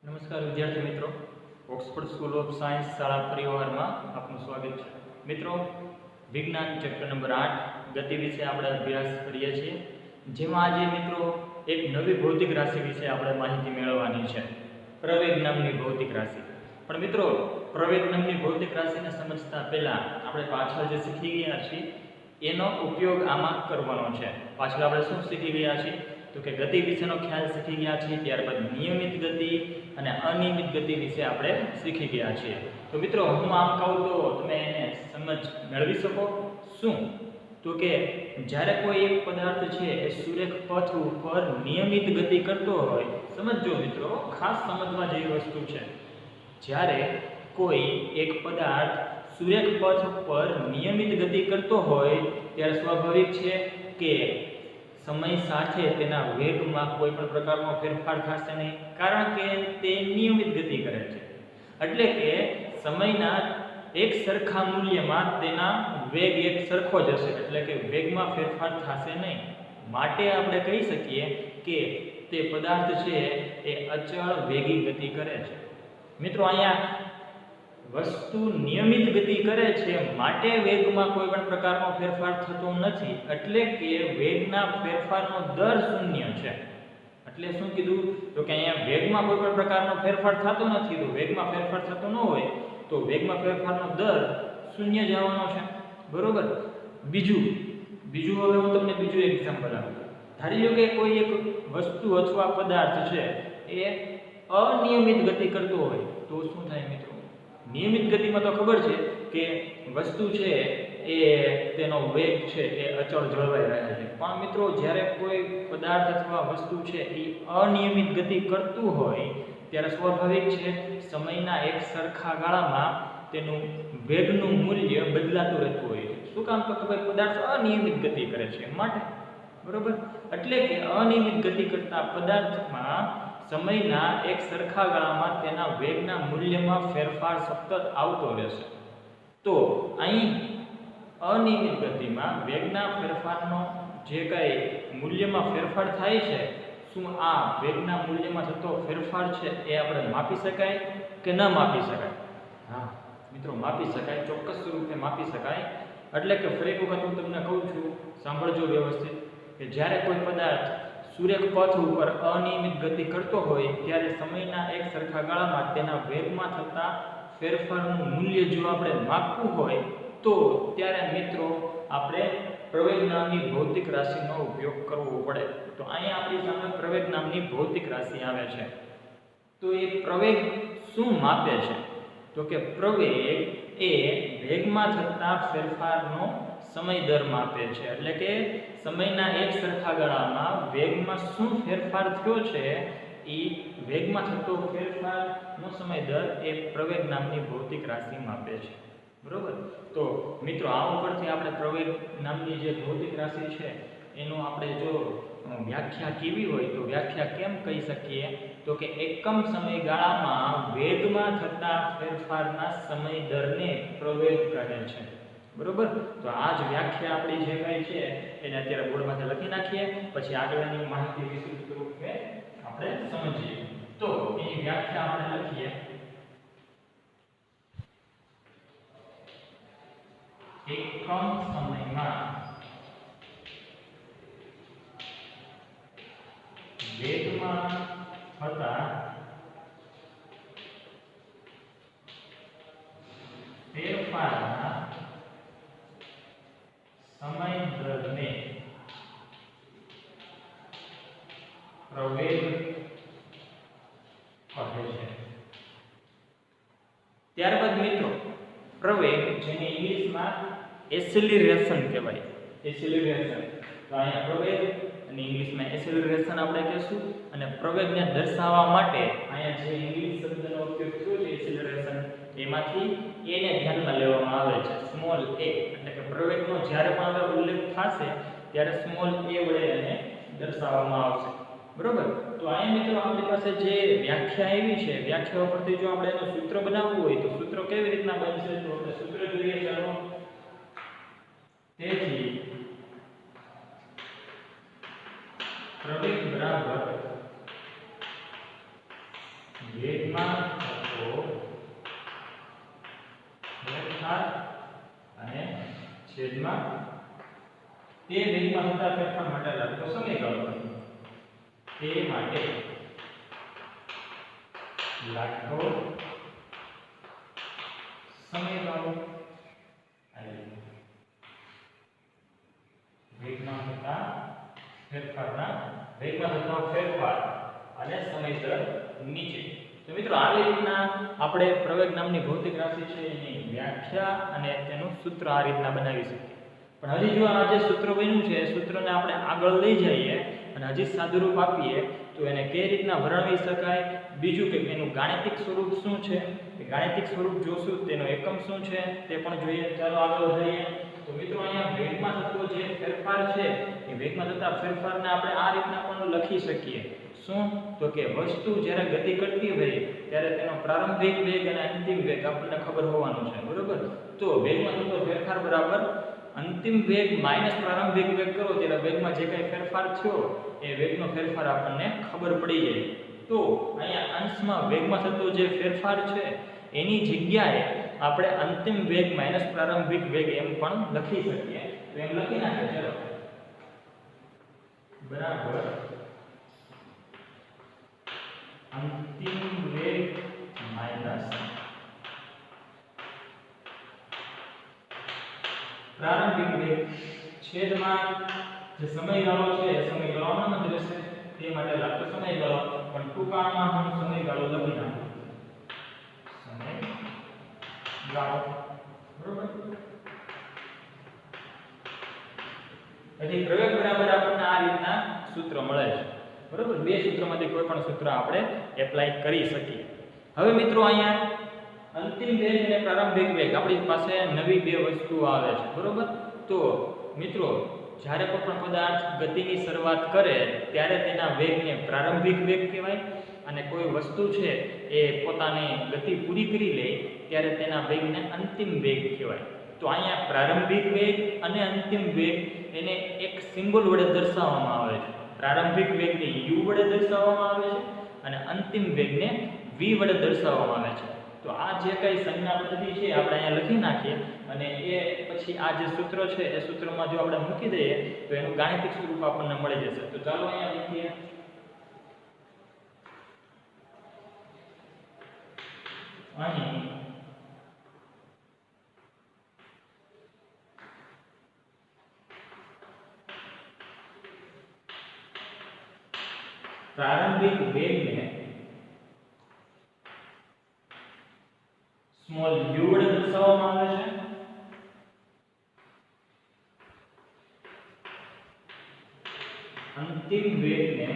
નમસ્કાર વિદ્યાર્થી મિત્રો, ઓક્સફર્ડ સ્કૂલ ઓફ સાયન્સ શાળા પરિવારમાં આપનું સ્વાગત છે. મિત્રો, વિજ્ઞાન ચેપ્ટર નંબર 8 ગતિ વિશે આપણે અભ્યાસ કરીએ છીએ, જેમાં આજે મિત્રો એક નવી ભૌતિક રાશિ વિશે આપણે માહિતી મેળવવાની છે, પ્રવેગ નામની ભૌતિક રાશિ. પણ મિત્રો, પ્રવેગ નામની ભૌતિક રાશિને સમજતા પહેલાં આપણે પાછળ જે શીખી ગયા છીએ એનો ઉપયોગ આમાં કરવાનો છે. પાછળ આપણે શું શીખી ગયા છીએ? તો કે ગતિ વિશેનો ખ્યાલ શીખી ગયા છીએ, ત્યારબાદ નિયમિત ગતિ અને અનિયમિત ગતિ વિશે આપણે શીખી ગયા છીએ. તો મિત્રો, હું આમ કહું તો તમે એને સમજ મેળવી શકો. શું? તો કે જ્યારે કોઈ એક પદાર્થ છે એ સુરેખ પથ ઉપર નિયમિત ગતિ કરતો હોય, સમજો મિત્રો, ખાસ સમજવા જેવી વસ્તુ છે. જ્યારે કોઈ એક પદાર્થ સુરેખ પથ પર નિયમિત ગતિ કરતો હોય ત્યારે સ્વાભાવિક છે કે સમય સાથે તેના વેગમાં કોઈ પણ પ્રકારનો ફેરફાર થશે નહીં, કારણ કે તે નિયમિત ગતિ કરે છે. એટલે કે સમયના એક સરખા મૂલ્યમાં તેના વેગ એક સરખો જ હશે, એટલે કે વેગમાં ફેરફાર થશે નહીં. માટે આપણે કહી શકીએ કે તે પદાર્થ છે એ અચળ વેગી ગતિ કરે છે. મિત્રો, અહીંયા વસ્તુ નિયમિત ગતિ કરે છે માટે વેગમાં કોઈ પણ પ્રકારનો ફેરફાર થતો નથી, એટલે કે વેગના ફેરફારનો દર શૂન્ય છે. એટલે શું કીધું? તો કે અહીંયા વેગમાં કોઈ પણ પ્રકારનો ફેરફાર થતો નથી, તો વેગમાં ફેરફાર થતો ન હોય તો વેગમાં ફેરફારનો દર શૂન્ય જ આવવાનો છે. બરોબર? બીજું હવે હું તમને બીજું એક્ઝામ્પલ આપું. ધારી લો કે કોઈ એક વસ્તુ અથવા પદાર્થ છે એ અનિયમિત ગતિ કરતો હોય તો શું થાય મિત્રો? નિયમિત ગતિમાં તો ખબર છે કે વસ્તુ છે એ તેનો વેગ છે એ અચળ જળવાઈ રહે છે. પણ મિત્રો, જ્યારે કોઈ પદાર્થ અથવા વસ્તુ છે એ અનિયમિત ગતિ કરતું હોય ત્યારે સ્વાભાવિક છે સમયના એક સરખા ગાળામાં તેનું વેગનું મૂલ્ય બદલાતું રહેતું હોય છે. શું કામ? તો ભાઈ પદાર્થ અનિયમિત ગતિ કરે છે માટે. બરોબર? એટલે કે અનિયમિત ગતિ કરતા પદાર્થમાં સમયના એક સરખા ગાળામાં તેના વેગના મૂલ્યમાં ફેરફાર સતત આવતો રહેશે. તો અહીં અનિયમિત ગતિમાં વેગના ફેરફારનો જે કંઈ મૂલ્યમાં ફેરફાર થાય છે, શું આ વેગના મૂલ્યમાં થતો ફેરફાર છે એ આપણે માપી શકાય કે ન માપી શકાય? હા મિત્રો, માપી શકાય, ચોક્કસ સ્વરૂપે માપી શકાય. એટલે કે ફરી એક વખત હું તમને કહું છું, સાંભળજો વ્યવસ્થિત, કે જ્યારે કોઈ પદાર્થ સુરેખ પથ ઉપર અનિયમિત ગતિ કરતો હોય ત્યારે સમયના એક સરખા ગાળામાં તેના વેગમાં થતા ફેરફારનું મૂલ્ય જો આપણે માપવું હોય તો ત્યારે મિત્રો આપણે પ્રવેગ નામની ભૌતિક રાશિનો ઉપયોગ કરવો પડે. તો અહીંયા આપણી સામે પ્રવેગ નામની ભૌતિક રાશિ આવે છે. તો એ પ્રવેગ શું માપે છે? તો કે પ્રવેગ એ વેગમાં થતા ફેરફારનો સમય દર માપે છે. એટલે કે સમયના એક સરખા ગાળામાં વેગમાં શું ફેરફાર થયો છે એ વેગમાં થતો ફેરફારનો સમય દર એ પ્રવેગ નામની ભૌતિક રાશિ માપે છે. બરોબર? તો મિત્રો, આ ઉપરથી આપણે પ્રવેગ નામની જે ભૌતિક રાશિ છે એનું આપણે જો વ્યાખ્યા કેવી હોય તો વ્યાખ્યા કેમ કહી શકીએ? તો કે એકમ સમયગાળામાં વેગમાં થતા ફેરફારના સમય દરને પ્રવેગ કહે છે. બરોબર? તો આ જ વ્યાખ્યા આપણી જે કંઈ છે એને અત્યારે બોર્ડમાંથી લખી નાખીએ, પછી આગળની માહિતી વિસ્તૃત રૂપે આપણે સમજીએ. તો એની વ્યાખ્યા આપણે લખીએ. એકમ સમયમાં વેગમાં થતા ફેરફારના સમય દરને પ્રવેગ કહે છે. ત્યારબાદ મિત્રો, પ્રવેગ જેને ઇંગ્લિશમાં એસિલરેશન કહેવાય. એસિલરેશન. તો અહીંયા પ્રવેગ અને ઇંગ્લિશમાં એસિલરેશન આપણે કહીશું. અને પ્રવેગને દર્શાવવા માટે અહીંયા જે ઇંગ્લિશ શબ્દનો ઉપયોગ થયો છે એસિલરેશન, એમાંથી એને ધ્યાનમાં લેવામાં આવે છે, સ્મોલ a. એટલે કે પ્રવેગનો જ્યારે પણ હવે ઉલ્લેખ થશે ત્યારે સ્મોલ a વડે એને દર્શાવવામાં આવશે. બરોબર? તો અહીંયા મિત્રો આપણી પાસે જે વ્યાખ્યા આવી છે, વ્યાખ્યા પરથી જો આપણે એનું સૂત્ર બનાવવું હોય તો સૂત્ર કેવી રીતના બનશે? તો આપણે સૂત્ર જોઈએ. ચાલો, તેથી પ્રવેગ બરાબર વેગ તે વેગમાં થતા ફેરફાર માટે લાગતો સમયગાળો તે માટે લાગતો સમયગાળો વેગમાં થતા ફેરફાર અને સમયસર નીચે. તો મિત્રો આવી રીતના આપણે પ્રવેગ નામની ભૌતિક રાશિ છે એની વ્યાખ્યા અને તેનું સૂત્ર આ રીતના બનાવી શકીએ. પણ હજી જો આ જે સૂત્ર બન્યું છે એ સૂત્રને આપણે આગળ લઈ જઈએ અને હજી સાદુરૂપ આપીએ તો એને કઈ રીતના વર્ણવી શકાય, બીજું કે એનું ગાણિતિક સ્વરૂપ શું છે, એ ગાણિતિક સ્વરૂપ જોશું, તેનો એકમ શું છે તે પણ જોઈએ. ચાલો આગળ વધીએ. તો મિત્રો અહીંયા વેગમાં થતો જે ફેરફાર છે એ વેગમાં થતા ફેરફારને આપણે આ રીતના પણ લખી શકીએ. શું? તો કે વસ્તુ જ્યારે ગતિ કરતી હોય ત્યારે તેનો પ્રારંભિક વેગ અને અંતિમ વેગ આપણને ખબર હોવાનું છે, બરોબર? તો વેગમાં થતો ફેરફાર બરાબર અંતિમ વેગ માઈનસ પ્રારંભિક વેગ કરો ત્યારે વેગમાં જે કંઈ ફેરફાર થયો એ વેગનો ફેરફાર આપણને ખબર પડી જાય. તો અહીંયા અંશમાં વેગમાં થતો જે ફેરફાર છે એની જગ્યાએ આપણે અંતિમ વેગ માઈનસ પ્રારંભિક વેગ એમ પણ લખી શકીએ. તો એમ લખી નાખીએ. ચલો બરાબર અંતિમ વેગ માઈનસ પ્રારંભિક વેગ છેદમાં જે સમયગાળો છે એ સમયગાળાનો જ રહેશે, તે માટે લાગતો સમયગાળો. પણ ટૂંકાણમાં હું સમયગાળો લખી નાખું, સમયગાળો, બરોબર? તેથી પ્રવેગ બરાબર આપણને આ રીતના સૂત્ર મળે છે, બરોબર? બે સૂત્રમાંથી કોઈ પણ સૂત્ર આપણે એપ્લાય કરી શકીએ. હવે મિત્રો અહીંયા અંતિમ વેગ અને પ્રારંભિક વેગ આપણી પાસે નવી બે વસ્તુઓ આવે છે, બરોબર? તો મિત્રો જ્યારે કોઈ પણ પદાર્થ ગતિની શરૂઆત કરે ત્યારે તેના વેગને પ્રારંભિક વેગ કહેવાય અને કોઈ વસ્તુ છે એ પોતાની ગતિ પૂરી કરી લે ત્યારે તેના વેગને અંતિમ વેગ કહેવાય. તો અહીંયા પ્રારંભિક વેગ અને અંતિમ વેગ એને એક સિમ્બોલ વડે દર્શાવવામાં આવે છે. પ્રારંભિક વેગને u વડે દર્શાવવામાં આવે છે અને અંતિમ વેગને v વડે દર્શાવવામાં આવે છે. તો આ જે કઈ સંજ્ઞા પદ્ધતિ છે આપણે અહીંયા લખી નાખીએ અને એ પછી આ જે સૂત્ર છે એ સૂત્રમાં જો આપણે મૂકી દઈએ તો એનું ગાણિતિક સ્વરૂપ આપણને મળી જશે. તો ચાલો અહીંયા લખીએ. અહીં પ્રારંભિક વેગને સ્મોલ u વડે દર્શાવવામાં આવે છે અંતિમ વેગને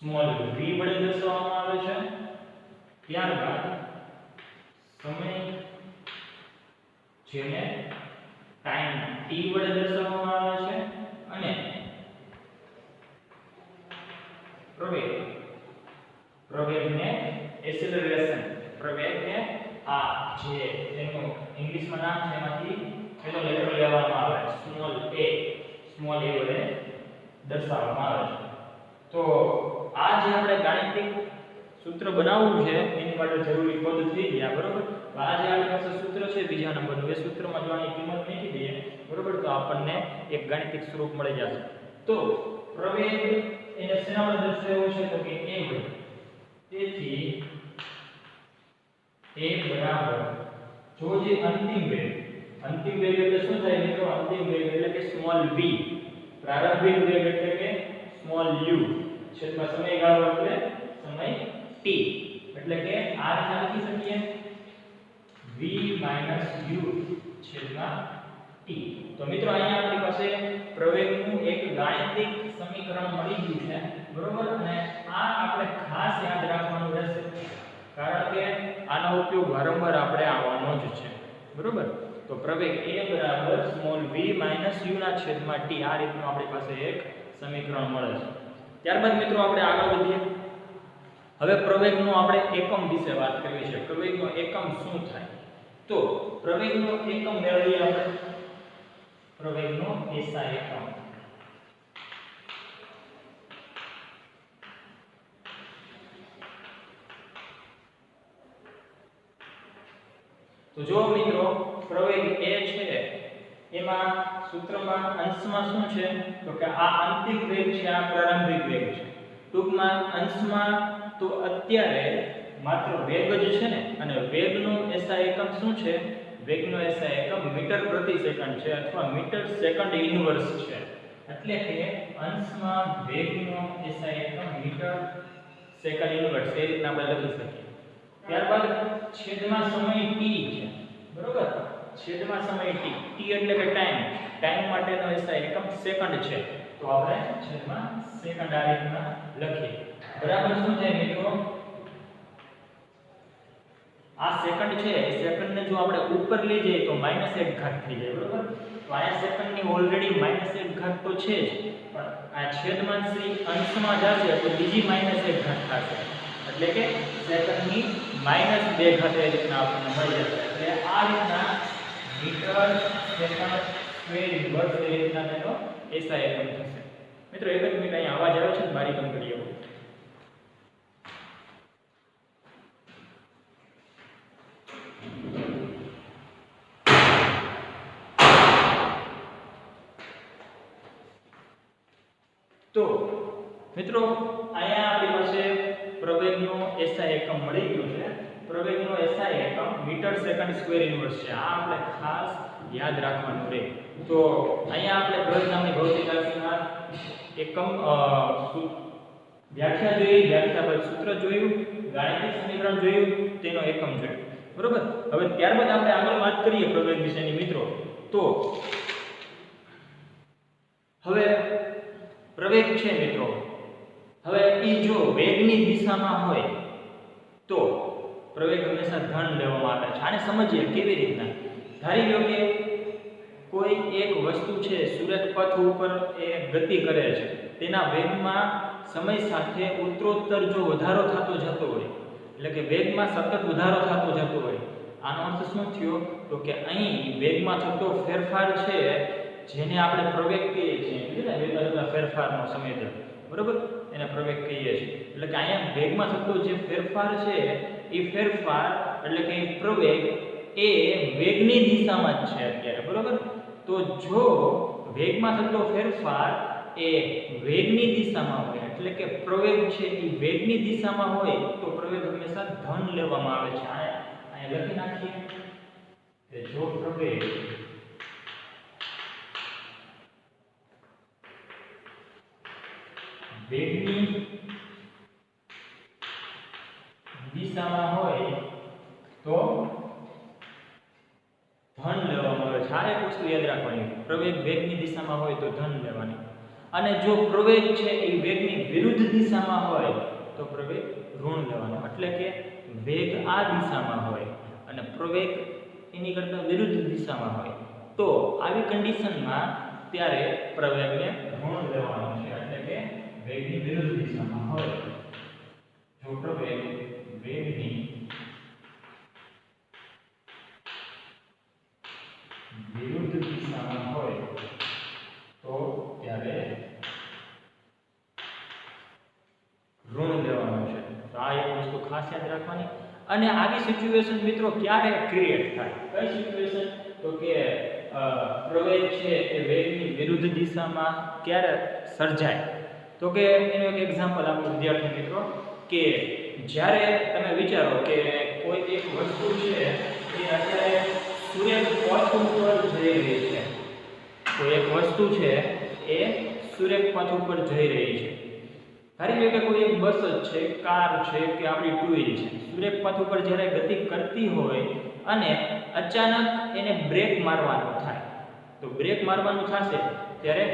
સ્મોલ v વડે દર્શાવવામાં આવે છે. ત્યારબાદ સમય જેને ટાઈમ t વડે દર્શાવવામાં આવે છે અને પ્રવેગને એસેલરેશન, પ્રવેગને આ જે એનું ઇંગ્લિશમાં નામ છે એમાંથી પહેલો લેટર લેવામાં આવે સ્મોલ a વડે દર્શાવવામાં આવે છે. તો આ જે આપણે ગાણિતિક સૂત્ર બનાવવું છે એની માટે જરૂરી પદ થઈ ગયા, બરોબર? તો આ જે આપણી પાસે સૂત્ર છે બીજા નંબરનું, એ સૂત્રમાં જો આની કિંમત મૂકી દઈએ, બરોબર, તો આપણને એક ગાણિતિક સ્વરૂપ મળી જશે. તો પ્રવેગ એને શેના વડે દર્શાવ્યો છે તો કે a વડે. તેથી a બરાબર જો જે અંતિમ વેગ એટલે શું થાય મિત્રો? અંતિમ વેગ એટલે કે સ્મોલ v, પ્રારંભિક વેગ એટલે કે સ્મોલ u, છેદમાં સમયગાળો એટલે સમય t, એટલે કે આ રીતે લખી શકીએ v u છેદમાં t. તો મિત્રો અહીંયા આપણી પાસે પ્રવેગનું એક ગાણિતિક સમીકરણ મળી ગયું છે, બરોબર? અને આ આપણે ખાસ યાદ રાખવાનું રહેશે કારણ કે આનો ઉપયોગ વારંવાર આપણે આવવાનો જ છે, બરોબર? તો પ્રવેગ a બરાબર સ્મોલ v u ના છેદમાં t, આ રીતનું આપણી પાસે એક સમીકરણ મળે છે. ત્યારબાદ મિત્રો આપણે આગળ વધીએ. હવે પ્રવેગનો આપણે એકમ વિશે વાત કરવી છે. પ્રવેગનો એકમ શું થાય? તો પ્રવેગનો એકમ મેળવીએ આપણે. પ્રવેગનો SI એકમ. તો જો મિત્રો પ્રવેગ a છે એમાં સૂત્રમાં અંશમાં શું છે તો કે આ આંતરિક વેગ છે, આ પ્રારંભિક વેગ છે. ટૂંકમાં અંશમાં તો અત્યારે માત્ર વેગ જ છે ને, અને વેગનો એસઆઈ એકમ શું છે? વેગનો એસઆઈ એકમ મીટર પ્રતિ સેકન્ડ છે અથવા મીટર સેકન્ડ ઇન્વર્સ છે. એટલે કે અંશમાં વેગનો એસઆઈ એકમ મીટર સેકન્ડ ઇન્વર્સ એ રીતના આપણે લખી શકીએ. ત્યારબાદ છેદમાં સમય t છે, બરોબર? છેદમાં સમય t, t એટલે કે ટાઈમ માટેનો એસઆઈ એકમ સેકન્ડ છે, તો આપણે છેદમાં સેકન્ડ આ રીતના લખીએ. બરાબર શું થાય મિત્રો? આ સેકન્ડ છે, એ સેકન્ડને જો આપણે ઉપર લઈ જઈએ તો -1 ઘાત થઈ જાય, બરોબર? તો આ સેકન્ડની ઓલરેડી -1 ઘાત તો છે જ, પણ આ છેદમાં અંશમાં જશે તો બીજી -1 ઘાત થશે, એટલે કે સેકન્ડની -2 ઘાત એ રીતના આપણને મળી જશે. એટલે આ રીતના મીટર સેકન્ડ સ્ક્વેર ઇન્વર્સ એ રીતના તેનો એસઆઈ એકમ થશે. મિત્રો એક જ મિનિટ, અહીંયા અવાજ આવે છે ને, બારી બંધ કરી આવો. તો મિત્રો અહીંયા આપણી પાસે પ્રવેગનો એસઆઈ એકમ મળી ગયો છે. પ્રવેગનો એસઆઈ એકમ મીટર સેકન્ડ સ્ક્વેર ઇન્વર્સ છે. આ આપણે ખાસ યાદ રાખવાનું રહે. તો અહીંયા આપણે ગજ નામની ભૌતિક રાશિના એકમ વ્યાખ્યા જોઈ, વ્યાખ્યા બાદ સૂત્ર જોયું, ગાણિતિક સમીકરણ જોયું, તેનો એકમ જોયું, બરોબર? હવે ત્યારબાદ આપણે આગળ વાત કરીએ પ્રવેગ વિશેની મિત્રો. તો હવે પ્રવેગ છે મિત્રો, હવે એ જો વેગની દિશામાં હોય તો પ્રવેગ હંમેશા ધન લેવામાં આવે છે. આને સમજીએ કેવી રીતના. ધારી લો કે કોઈ એક વસ્તુ છે સૂર્ય પથ ઉપર એ ગતિ કરે છે, તેના વેગમાં સમય સાથે ઉત્તરોત્તર જો વધારો થતો જતો હોય, એટલે કે વેગમાં સતત વધારો થતો જતો હોય, આનો અર્થ શું થયો તો કે અહીં વેગમાં થતો ફેરફાર છે જેને આપણે પ્રવેગ કહીએ છીએ, ફેરફારનો સમય દર, બરોબર? એને પ્રવેગ કહીએ છીએ. એટલે કે અહીંયા વેગમાં થતો જે ફેરફાર છે એ ફેરફાર એટલે કે પ્રવેગ એ વેગની દિશામાં જ છે અત્યારે, બરોબર? તો જો વેગમાં થતો ફેરફાર એ વેગની દિશામાં હોય, એટલે કે પ્રવેગ છે એ વેગની દિશામાં હોય, તો પ્રવેગ હંમેશા ધન લેવામાં આવે છે. અહીંયા લખી નાખીએ કે જો પ્રવેગ વેગની દિશામાં હોય તો ધન લેવામાં આવે છે. આ એક વસ્તુ યાદ રાખવાની, પ્રવેગ વેગની દિશામાં હોય તો ધન લેવાની, અને જો પ્રવેગ છે એ વેગની વિરુદ્ધ દિશામાં હોય તો પ્રવેગ ઋણ લેવાનો. એટલે કે વેગ આ દિશામાં હોય અને પ્રવેગ એની કરતા વિરુદ્ધ દિશામાં હોય, તો આવી કન્ડિશનમાં ત્યારે પ્રવેગને ઋણ લેવાનો છે. એટલે કે વેગની વિરુદ્ધ દિશામાં હોય, જો પ્રવેગ વેગની વિરુદ્ધ દિશામાં હોય તો ત્યારે ઋણ લેવાનું છે. તો આ એક વસ્તુ ખાસ યાદ રાખવાની. અને આવી સિચ્યુએશન મિત્રો ક્યારે ક્રિએટ થાય? કઈ સિચ્યુએશન? તો કે પ્રવેગ છે એ વેગની વિરુદ્ધ દિશામાં ક્યારે સર્જાય? તો કે એનું એક એક્ઝામ્પલ આપું વિદ્યાર્થી મિત્રો, કે જ્યારે તમે વિચારો કે કોઈ એક વસ્તુ છે એ અત્યારે સૂર્ય પથ ઉપર જઈ રહી છે, કોઈ એક વસ્તુ છે એ સૂર્ય પથ ઉપર જઈ રહી છે. ધારી લો કે કોઈ એક બસ જ છે, કાર છે કે આપણી ટુ વ્હીલ છે, સૂર્ય પથ ઉપર જ્યારે ગતિ કરતી હોય અને અચાનક એને બ્રેક મારવાનું થાય, તો બ્રેક મારવાનું થશે ત્યારે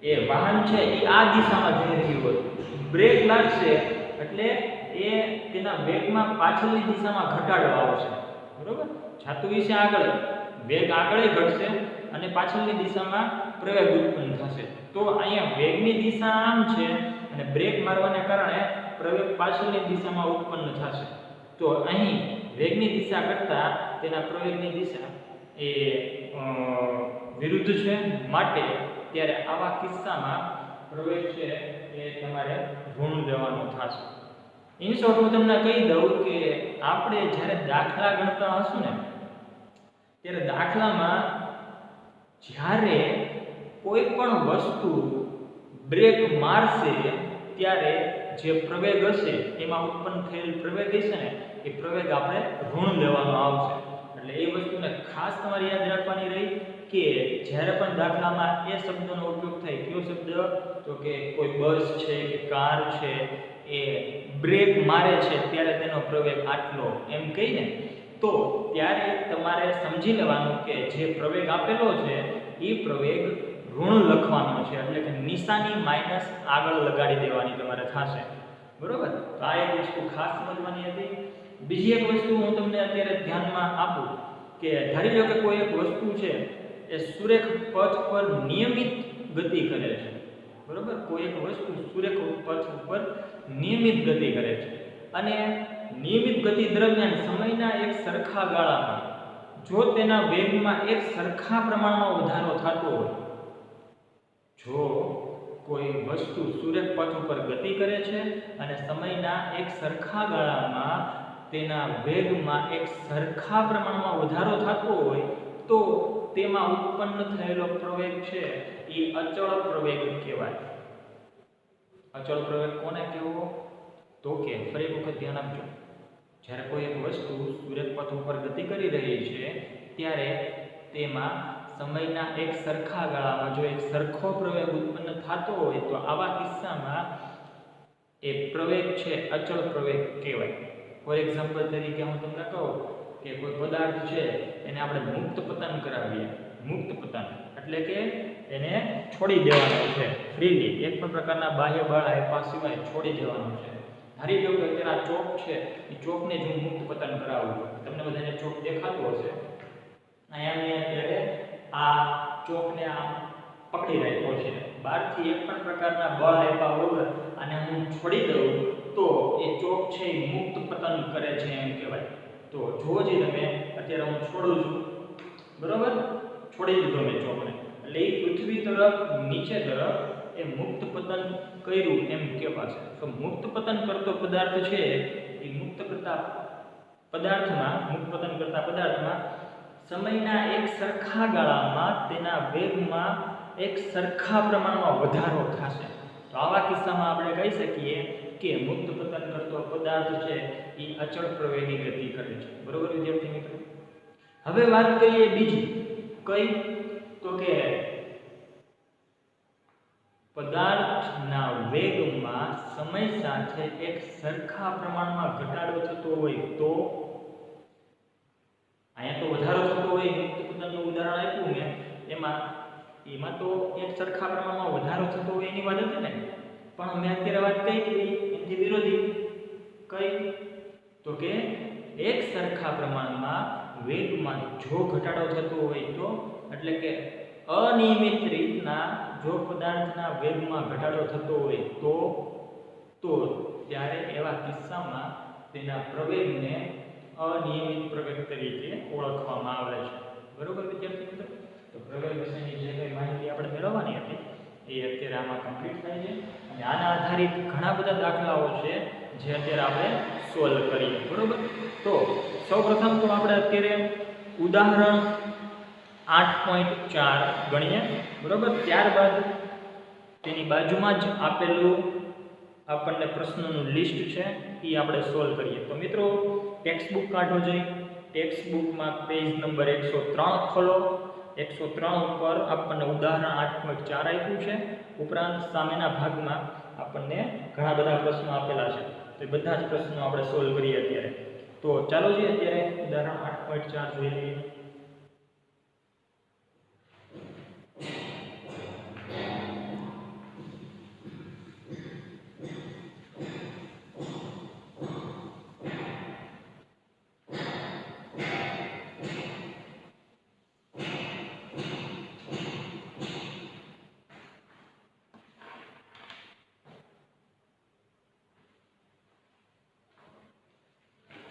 એ વાહન છે એ આ દિશામાં જઈ રહ્યું હોય, બ્રેક લાગશે એટલે એ તેના વેગમાં પાછળની દિશામાં ઘટાડો આવશે, બરોબર? જાતું વિશે આગળ વેગ આગળ ઘટશે અને પાછળની દિશામાં પ્રવેગ ઉત્પન્ન થશે. તો અહીંયા વેગની દિશા આમ છે અને બ્રેક મારવાને કારણે પ્રવેગ પાછળની દિશામાં ઉત્પન્ન થશે. તો અહીં વેગની દિશા કરતા તેના પ્રવેગની દિશા એ વિરુદ્ધ છે, માટે ત્યારે આવા કિસ્સામાં પ્રવેગ છે એ તમારે ઋણ લેવાનો થશે. ઇન શોર્ટ હું તમને કહી દઉં કે આપણે જ્યારે દાખલા ગણતા હશું ને ત્યારે દાખલામાં જ્યારે કોઈ પણ વસ્તુ બ્રેક મારશે ત્યારે જે પ્રવેગ હશે એમાં ઉત્પન્ન થયેલ પ્રવેગ હશે ને એ પ્રવેગ આપણે ઋણ લેવાનો આવશે. એટલે એ વસ્તુને ખાસ તમારે યાદ રાખવાની રહી કે જ્યારે પણ દાખલામાં એ શબ્દનો ઉપયોગ થાય, કયો શબ્દ? તો કે કોઈ બસ છે કે કાર છે એ બ્રેક મારે છે ત્યારે તેનો પ્રવેગ આટલો એમ કહીને, તો ત્યારે તમારે સમજી લેવાનું કે જે પ્રવેગ આપેલો છે એ પ્રવેગ ઋણ લખવાનો છે, એટલે કે નિશાની માઇનસ આગળ લગાડી દેવાની તમારે થશે. બરોબર? તો આ એક વસ્તુ ખાસ સમજવાની હતી. બીજી એક વસ્તુ હું તમને અત્યારે ધ્યાનમાં આપું કે ધારી લો કે કોઈ એક વસ્તુ છે એ સુરેખ પથ પર નિયમિત ગતિ કરે છે. બરોબર? કોઈ એક વસ્તુ સુરેખ પથ ઉપર નિયમિત ગતિ કરે છે અને નિયમિત ગતિ દરમિયાન સમયના એક સરખા ગાળામાં જો તેના વેગમાં એક સરખા પ્રમાણમાં વધારો થતો હોય, જો કોઈ વસ્તુ સુરેખ પથ ઉપર ગતિ કરે છે અને સમયના એક સરખા ગાળામાં તેના વેગમાં એક સરખા પ્રમાણમાં વધારો થતો હોય તો તેમાં ઉત્પન્ન થયેલો પ્રવેગ છે એ અચળ પ્રવેગ કહેવાય. અચળ પ્રવેગ કોને કહેવો? તો કે ફરી વખત ધ્યાન આપજો, જ્યારે કોઈ એક વસ્તુ સુરેખ પથ ઉપર ગતિ કરી રહી છે ત્યારે તેમાં સમયના એક સરખા ગાળામાં જો એક સરખો પ્રવેગ ઉત્પન્ન થતો હોય તો આવા કિસ્સામાં એ પ્રવેગ છે અચળ પ્રવેગ કહેવાય. ફોર એક્ઝામ્પલ તરીકે હું તમને કહું કે કોઈ પદાર્થ છે એને આપણે મુક્ત પતન કરાવીએ. મુક્ત પતન એટલે કે એને છોડી દેવાનો છે ફ્રીલી, એક પણ પ્રકારના બાહ્ય બળ આપ્યા સિવાય છોડી દેવાનો છે. ધારી લો કે અત્યારે આ ચોક છે એ ચોકને જો મુક્ત પતન કરાવવું, તમને બધાને ચોક દેખાતો હશે, અહીંયા અત્યારે આ ચોકને આમ પકડી રાખ્યો છે, બહારથી એક પણ પ્રકારના બળ આપ્યા વગર અને હું છોડી દઉં તો એ ચોક છે એ મુક્ત પતન કરે છે એમ કહેવાય. તો જુઓ જે તમે અત્યારે હું છોડું છું, બરોબર? છોડી દીધો મેં ચોકને, એટલે એ પૃથ્વી તરફ નીચે તરફ એ મુક્ત પતન કર્યું એમ કહેવાશે. તો મુક્ત પતન કરતો પદાર્થ છે એ મુક્ત કરતા પદાર્થમાં સમયના એક સરખા ગાળામાં તેના વેગમાં એક સરખા પ્રમાણમાં વધારો થશે. તો આવા કિસ્સામાં આપણે કહી શકીએ કે મુક્ત પતન કરતો પદાર્થ છે એ અચળ પ્રવેગી ગતિ કરે છે. બરોબર વિદ્યાર્થી મિત્રો? હવે વાત કરીએ બીજી કઈ, તો કે પદાર્થના વેગમાં સમય સાથે એક સરખા પ્રમાણમાં ઘટાડો થતો હોય તો, અહીંયા તો વધારો થતો હોય, મુક્ત પતનનું ઉદાહરણ આપ્યું ને એમાં તો એક સરખા પ્રમાણમાં વધારો થતો હોય એની વાત હતી ને, પણ મેં અત્યારે વાત કઈ કરી એનાથી વિરોધી કઈ, તો કે એક સરખા પ્રમાણમાં વેગમાં જો ઘટાડો થતો હોય તો, એટલે કે અનિયમિત રીતના જો પદાર્થના વેગમાં ઘટાડો થતો હોય તો ત્યારે એવા કિસ્સામાં તેના પ્રવેગને અનિયમિત પ્રવેગ તરીકે ઓળખવામાં આવે છે. બરોબર વિદ્યાર્થી મિત્રો? તો પ્રવેગ વિશેની જે કંઈ માહિતી આપણે મેળવવાની હતી એ અત્યારે આમાં કમ્પ્લીટ થાય છે અને આના આધારિત ઘણા બધા દાખલાઓ છે જે અત્યારે આપણે સોલ્વ કરીએ. બરોબર? તો સૌપ્રથમ તો આપણે અત્યારે ઉદાહરણ 8.4 ગણીએ. બરોબર? ત્યારબાદ તેની બાજુમાં જ આપેલું આપણને પ્રશ્નોનું લિસ્ટ છે એ આપણે સોલ્વ કરીએ. તો મિત્રો ટેક્સ્ટ બુક કાઢો જઈ, ટેક્સ્ટ બુકમાં પેજ નંબર 103 ખોલો. 103 ઉપર આપણને ઉદાહરણ 8.4 આપ્યું છે, ઉપરાંત સામેના ભાગમાં આપણને ઘણા બધા પ્રશ્નો આપેલા છે. તો એ બધા જ પ્રશ્નો આપણે સોલ્વ કરીએ અત્યારે. તો ચાલો જોઈએ અત્યારે ઉદાહરણ 8.4 જોઈ લઈએ.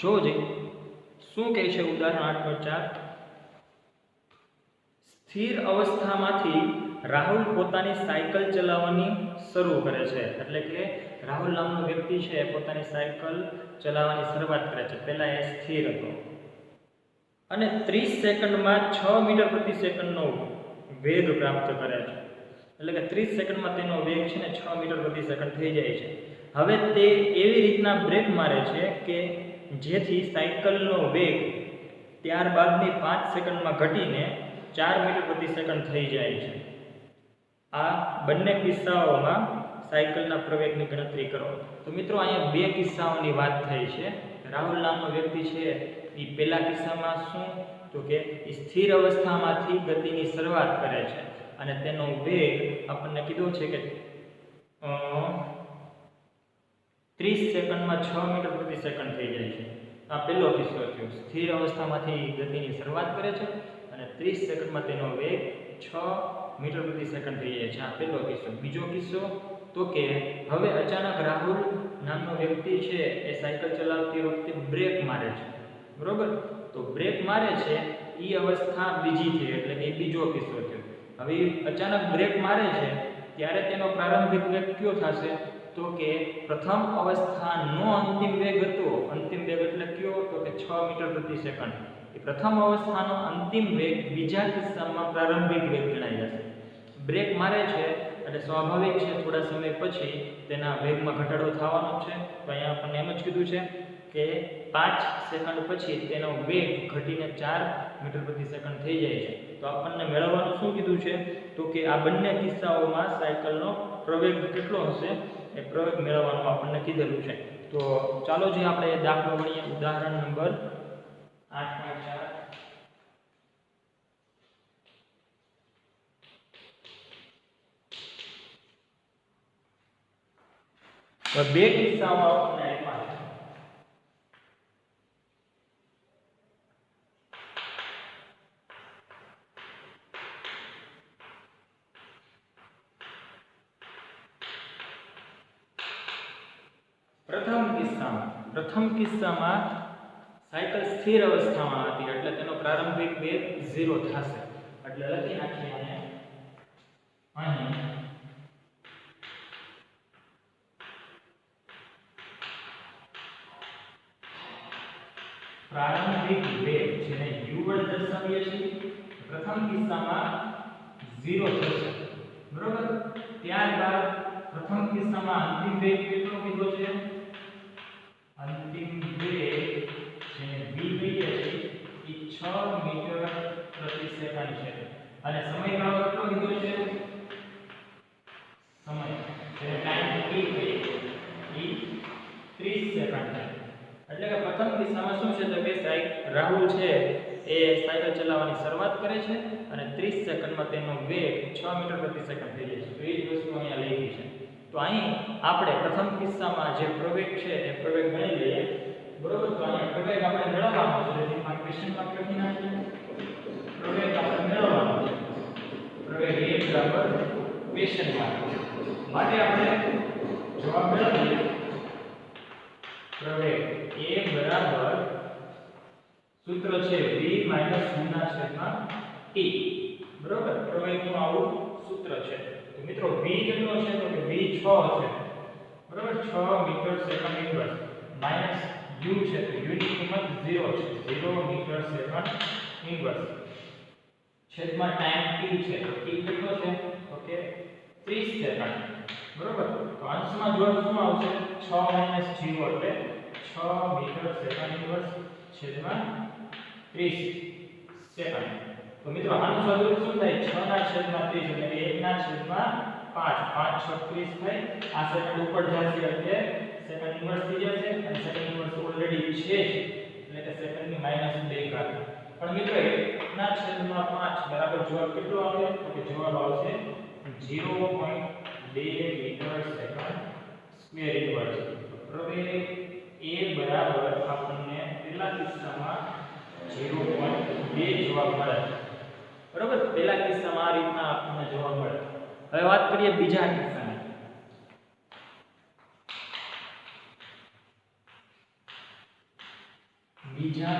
જોવો જઈએ શું કહે છે ઉદાહરણ 8.4. સ્થિર અવસ્થામાંથી રાહુલ પોતાની સાયકલ ચલાવવાની શરૂ કરે છે. એટલે કે રાહુલ નામનો વ્યક્તિ છે પોતાની સાયકલ ચલાવવાની શરૂઆત કરે છે. પહેલા એ સ્થિર હતો અને 30 સેકન્ડમાં 6 મીટર પ્રતિ સેકન્ડનો વેગ પ્રાપ્ત કરે છે, એટલે કે 30 સેકન્ડમાં તેનો વેગ છે ને 6 મીટર પ્રતિ સેકન્ડ થઈ જાય છે. હવે તે એવી રીતના બ્રેક મારે છે કે જેથી સાયકલનો વેગ ત્યારબાદની 5 સેકન્ડમાં ઘટીને 4 મીટર પ્રતિ સેકન્ડ થઈ જાય છે. આ બંને કિસ્સાઓમાં સાયકલના પ્રવેગની ગણતરી કરો. તો મિત્રો અહીંયા બે કિસ્સાઓની વાત થઈ છે. રાહુલ નામનો વ્યક્તિ છે એ પહેલા કિસ્સામાં શું તો કે સ્થિર અવસ્થામાંથી ગતિની શરૂઆત કરે છે અને તેનો વેગ આપણને કીધો છે કે 30 સેકન્ડમાં 6 મીટર પ્રતિ સેકન્ડ થઈ જાય છે. આ પહેલો કિસ્સો થયો. સ્થિર અવસ્થામાંથી ગતિની શરૂઆત કરે છે અને 30 સેકન્ડમાં તેનો વેગ 6 મીટર પ્રતિ સેકન્ડ થઈ જાય છે. આ પહેલો કિસ્સો. બીજો કિસ્સો તો કે હવે અચાનક રાહુલ નામનો વ્યક્તિ છે એ સાયકલ ચલાવતી વખતે બ્રેક મારે છે, બરોબર? તો બ્રેક મારે છે એ અવસ્થા બીજી થઈ, એટલે કે બીજો કિસ્સો થયો. હવે અચાનક બ્રેક મારે છે ત્યારે તેનો પ્રારંભિક વેગ કયો થશે તો કે પ્રથમ અવસ્થાનો અંતિમ વેગ હતો. અંતિમ વેગ એટલે કયો તો કે 6 મીટર પ્રતિ સેકન્ડ. એ પ્રથમ અવસ્થાનો અંતિમ વેગ બીજા કિસ્સામાં પ્રારંભિક વેગ ગણાઈ જશે. બ્રેક મારે છે એટલે સ્વાભાવિક છે થોડા સમય પછી તેના વેગમાં ઘટાડો થવાનો છે. તો અહીંયા આપણને એમ જ કીધું છે કે 5 સેકન્ડ પછી તેનો વેગ ઘટીને 4 મીટર પ્રતિ સેકન્ડ થઈ જાય છે. તો આપણને મેળવવાનું શું કીધું છે તો કે આ બંને કિસ્સાઓમાં સાયકલનો પ્રવેગ કેટલો હશે એ પ્રવેગ મેળવવાનું આપણને કીધેલું છે. તો ચાલો જે આપણે દાખલો ગણીએ. ઉદાહરણ નંબર 8.4. તો બે કિસ્સામાં આપણને આપ્યા છે. પ્રથમ કિસ્સામાં સાયકલ સ્થિર અવસ્થામાં હતી એટલે તેનો પ્રારંભિક વેગ 0 થશે. એટલે લખી નાખીએ અને અહીં પ્રારંભિક વેગ જેને u વડે દર્શાવીએ છીએ પ્રથમ કિસ્સામાં 0 થશે, બરોબર? ત્યારબાદ પ્રથમ કિસ્સામાં અંતિમ વેગ કેટલો કીધો છે? અંતિમ વેગ જેને v કહીએ છીએ એ 6 મીટર પ્રતિ સેકન્ડ છે અને સમયગાળો કેટલો કીધો છે? સમય જેને ટાઈમ t કહીએ એ 30 સેકન્ડ છે. એટલે કે પ્રથમ કિસ્સામાં શું છે તો કે રાહુલ છે એ સાયકલ ચલાવવાની શરૂઆત કરે છે અને 30 સેકન્ડમાં તેનો વેગ 6 મીટર પ્રતિ સેકન્ડ થઈ જાય છે. તો એ જ વસ્તુ અહીંયા લખી છે. તો અહીં આપણે પ્રથમ કિસ્સામાં જે પ્રવેગ છે એ પ્રવેગ ગણી લઈએ, બરોબર? તો અહીંયા પ્રવેગ આપણે મેળવવાનો છે એટલે આ ક્વેશ્ચન માં લખી નાખીએ. પ્રવેગ આપણે મેળવવાનો છે. પ્રવેગ a બરાબર ક્વેશ્ચન માટે આપણે જવાબ મેળવીએ. પ્રવેગ a બરાબર સૂત્ર છે v - u/t, બરોબર? પ્રવેગનું આવું સૂત્ર છે. તો મિત્રો v કેટલો છે તો કે v 6 છે, બરોબર? 6 metre second inverse minus u છે તો u ની કિંમત 0 છે, 0 મીટર સેકન્ડ ઇન્વર્સ છેદમાં ટાઈમ t છે તો t કેટલો છે તો કે 30 સેકન્ડ, બરોબર? તો અંશમાં જોડ શું આવશે? 6 - 0 એટલે 6 મીટર સેકન્ડ ઇન્વર્સ છેદમાં 30 સેકન્ડ. તો મિત્રો આનું સ્વરૂપ શું થાય? 6 ના છેદમાં 30 એટલે કે 1 ના છેદમાં 5, 5 6 30 થાય. આ સેકન્ડ ઉપર જશે એટલે સેકન્ડ ઇન્વર્સ થઈ જશે અને સેકન્ડ ઇન્વર્સ ઓલરેડી છે એટલે કે સેકન્ડની -2 ઘાત. પણ મિત્રો 1 ના છેદમાં 5 બરાબર જવાબ કેટલો આવે તો કે જવાબ આવશે 0.2 મીટર સેકન્ડ સ્ક્વેર ઇન્વર્સ. પ્રવેગ a બરાબર આપણને પહેલા કિસ્સામાં 0.2 જવાબ મળે, બરોબર? પહેલા કિસ્સામાં આ રીતના આપણને જવાબ મળે. હવે વાત કરીએ બીજા કિસ્સાની. બીજા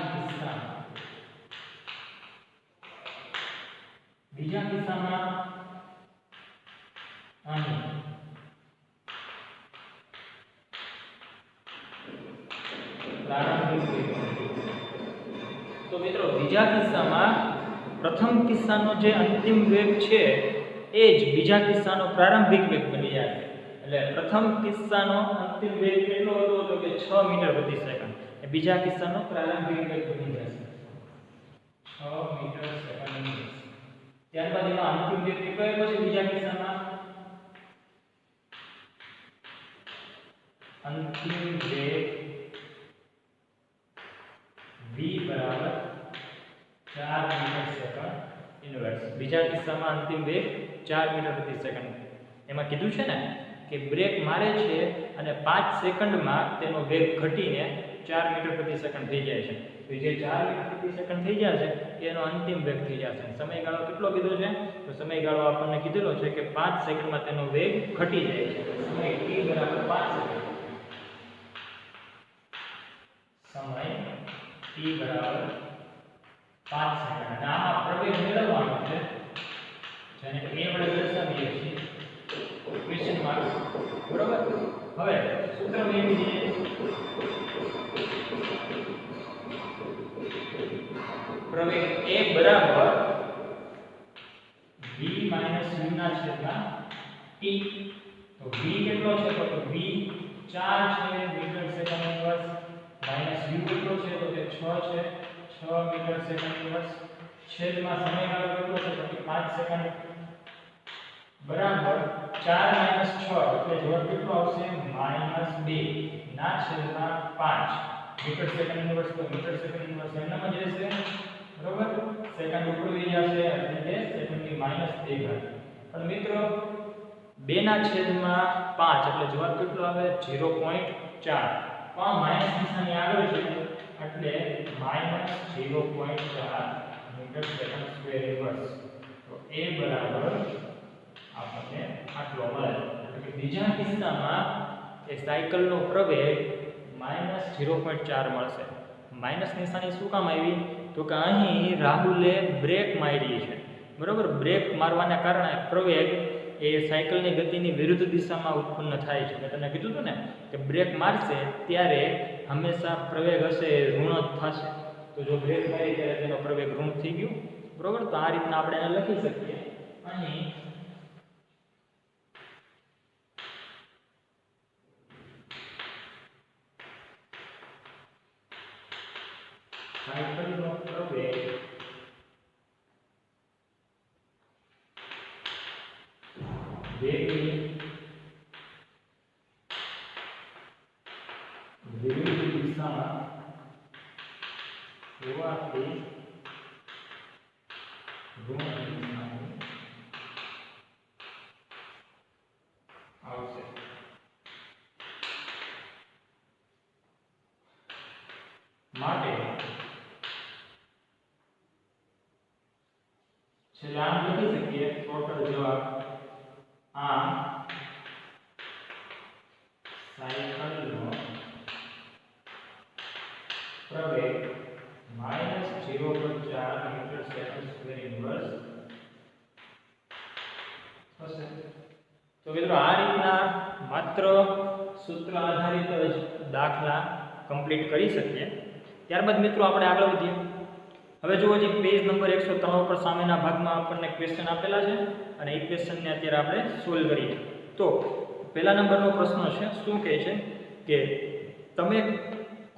કિસ્સામાં અહીં પ્રારંભિક વેગ. તો મિત્રો બીજા કિસ્સામાં પ્રથમ કિસ્સાનો જે અંતિમ વેગ છે એ જ બીજા કિસ્સાનો પ્રારંભિક વેગ બની જાય છે. એટલે પ્રથમ કિસ્સાનો અંતિમ વેગ કેટલો હતો તો કે 6 મીટર પ્રતિ સેકન્ડ. એ બીજા કિસ્સાનો પ્રારંભિક વેગ બની જશે 6 મીટર સેકન્ડ. ત્યારબાદ એનો અંતિમ વેગ કેટલો છે બીજા કિસ્સામાં? અંતિમ વેગ v બરાબર 4 મીટર સેકન્ડ ઇન્વર્સ. બીજા કિસ્સામાં અંતિમ વેગ 4 મીટર પ્રતિ સેકન્ડ. એમાં કીધું છે ને કે બ્રેક મારે છે અને 5 સેકન્ડમાં તેનો વેગ ઘટીને 4 મીટર પ્રતિ સેકન્ડ થઈ જાય છે. તો જે 4 મીટર પ્રતિ સેકન્ડ થઈ જશે એનો અંતિમ વેગ થઈ જશે. સમયગાળો કેટલો કીધો છે? તો સમયગાળો આપણને કીધેલો છે કે 5 સેકન્ડમાં તેનો વેગ ઘટી જાય છે. સમય t બરાબર 5 સેકન્ડ. સમય t બરાબર 5 સેકન્ડ. અને આમાં પ્રવેગ મેળવવાનો છે જેને a વડે દર્શાવીએ છીએ ક્વેશ્ચન માર્ક. બરોબર. હવે સૂત્ર મેળવી દઈએ. પ્રવેગ a બરાબર v - u ના છેદમાં t. તો v કેટલો છે તો v 4 છે metre second inverse minus u કેટલો છે તો કે 6 છે 6 મીટર સેકન્ડ ઇન્વર્સ છેદમાં સમયગાળો કેટલો છે તો કે 5 સેકન્ડ બરાબર 4 - 6 એટલે જવાબ કેટલો આવશે -2 ના છેદમાં 5 મીટર સેકન્ડ ઇન્વર્સ. તો મીટર સેકન્ડ ઇન્વર્સ એમનામ જ રહેશે. બરોબર. સેકન્ડ ઉપર આવી જશે એટલે કે સેકન્ડની -1 ઘાત. પણ મિત્રો 2 ના છેદમાં 5 એટલે જવાબ કેટલો આવે 0.4. પણ માઈનસ નિશાની આગળ છે એટલે -0.4 મીટર સેકન્ડ સ્ક્વેર ઇન્વર્સ. તો a બરાબર આપણને આટલો મળે. એટલે કે બીજા કિસ્સામાં એ સાયકલનો પ્રવેગ -0.4 મળશે. માઈનસ નિશાની શું કામ આવી તો કે અહીં રાહુલે બ્રેક મારી છે. બરોબર. બ્રેક મારવાના કારણે પ્રવેગ એ સાયકલની ગતિની વિરુદ્ધ દિશામાં ઉત્પન્ન થાય છે. મેં તમને કીધું હતું ને કે બ્રેક મારશે ત્યારે હંમેશા પ્રવેગ હશે એ ઋણ જ થશે. તો જો બ્રેક મારી ત્યારે તેનો પ્રવેગ ઋણ થઈ ગયો. બરોબર. તો આ રીતના આપણે એને લખી શકીએ. અહીં સાયકલનો પ્રવેગ વેગની વિરુદ્ધ દિશામાં હોવાથી ઋણ દિશામાં આવશે. માટે છેલ્લે આમ લખી શકીએ ટોટલ જવાબ આમ સાયકલનો પ્રવેગ -0.4 મીટર સેકન્ડ સ્ક્વેર ઇન્વર્સ થશે. તો મિત્રો આ રીતના માત્ર સૂત્ર આધારિત જ દાખલા કમ્પ્લીટ કરી શકીએ. ત્યારબાદ મિત્રો આપણે આગળ વધીએ. હવે જુઓ જે પેજ નંબર 103 ઉપર સામેના ભાગમાં આપણને ક્વેશ્ચન આપેલા છે અને એ ક્વેશ્ચનને અત્યારે આપણે સોલ્વ કરીએ. તો પહેલા નંબરનો પ્રશ્ન છે. શું કહે છે કે તમે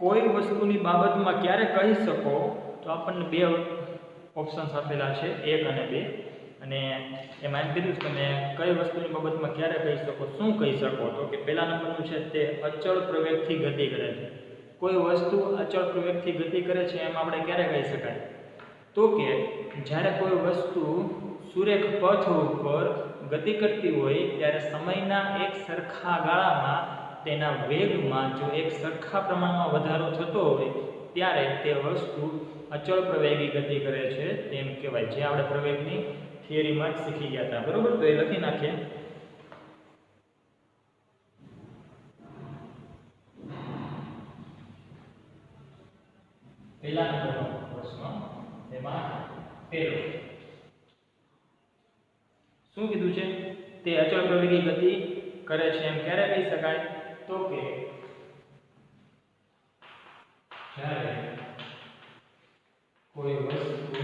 કોઈ વસ્તુની બાબતમાં ક્યારે કહી શકો? તો આપણને બે ઓપ્શન્સ આપેલા છે 1 અને 2. અને એમાં એમ કીધું છે તમે કઈ વસ્તુની બાબતમાં ક્યારે કહી શકો, શું કહી શકો? તો કે પહેલા નંબરનું છે તે અચળ પ્રવેગથી ગતિ કરે છે. કોઈ વસ્તુ અચળ પ્રવેગથી ગતિ કરે છે એમ આપણે ક્યારે કહી શકાય? તો કે જ્યારે કોઈ વસ્તુ સુરેખ પથ ઉપર ગતિ કરતી હોય ત્યારે સમયના એક સરખા ગાળામાં તેના વેગમાં જો એક સરખા પ્રમાણમાં વધારો થતો હોય ત્યારે તે વસ્તુ અચળ પ્રવેગી ગતિ કરે છે તેમ કહેવાય. જે આપણે પ્રવેગની થિયરીમાં જ શીખી ગયા હતા. બરોબર. તો એ લખી નાખીએ. પહેલા નંબરનો પ્રશ્ન એમાં પહેલો શું કીધું છે? તે અચળ પ્રવેગી ગતિ કરે છે એમ ક્યારે કહી શકાય? તો કે જ્યારે કોઈ વસ્તુ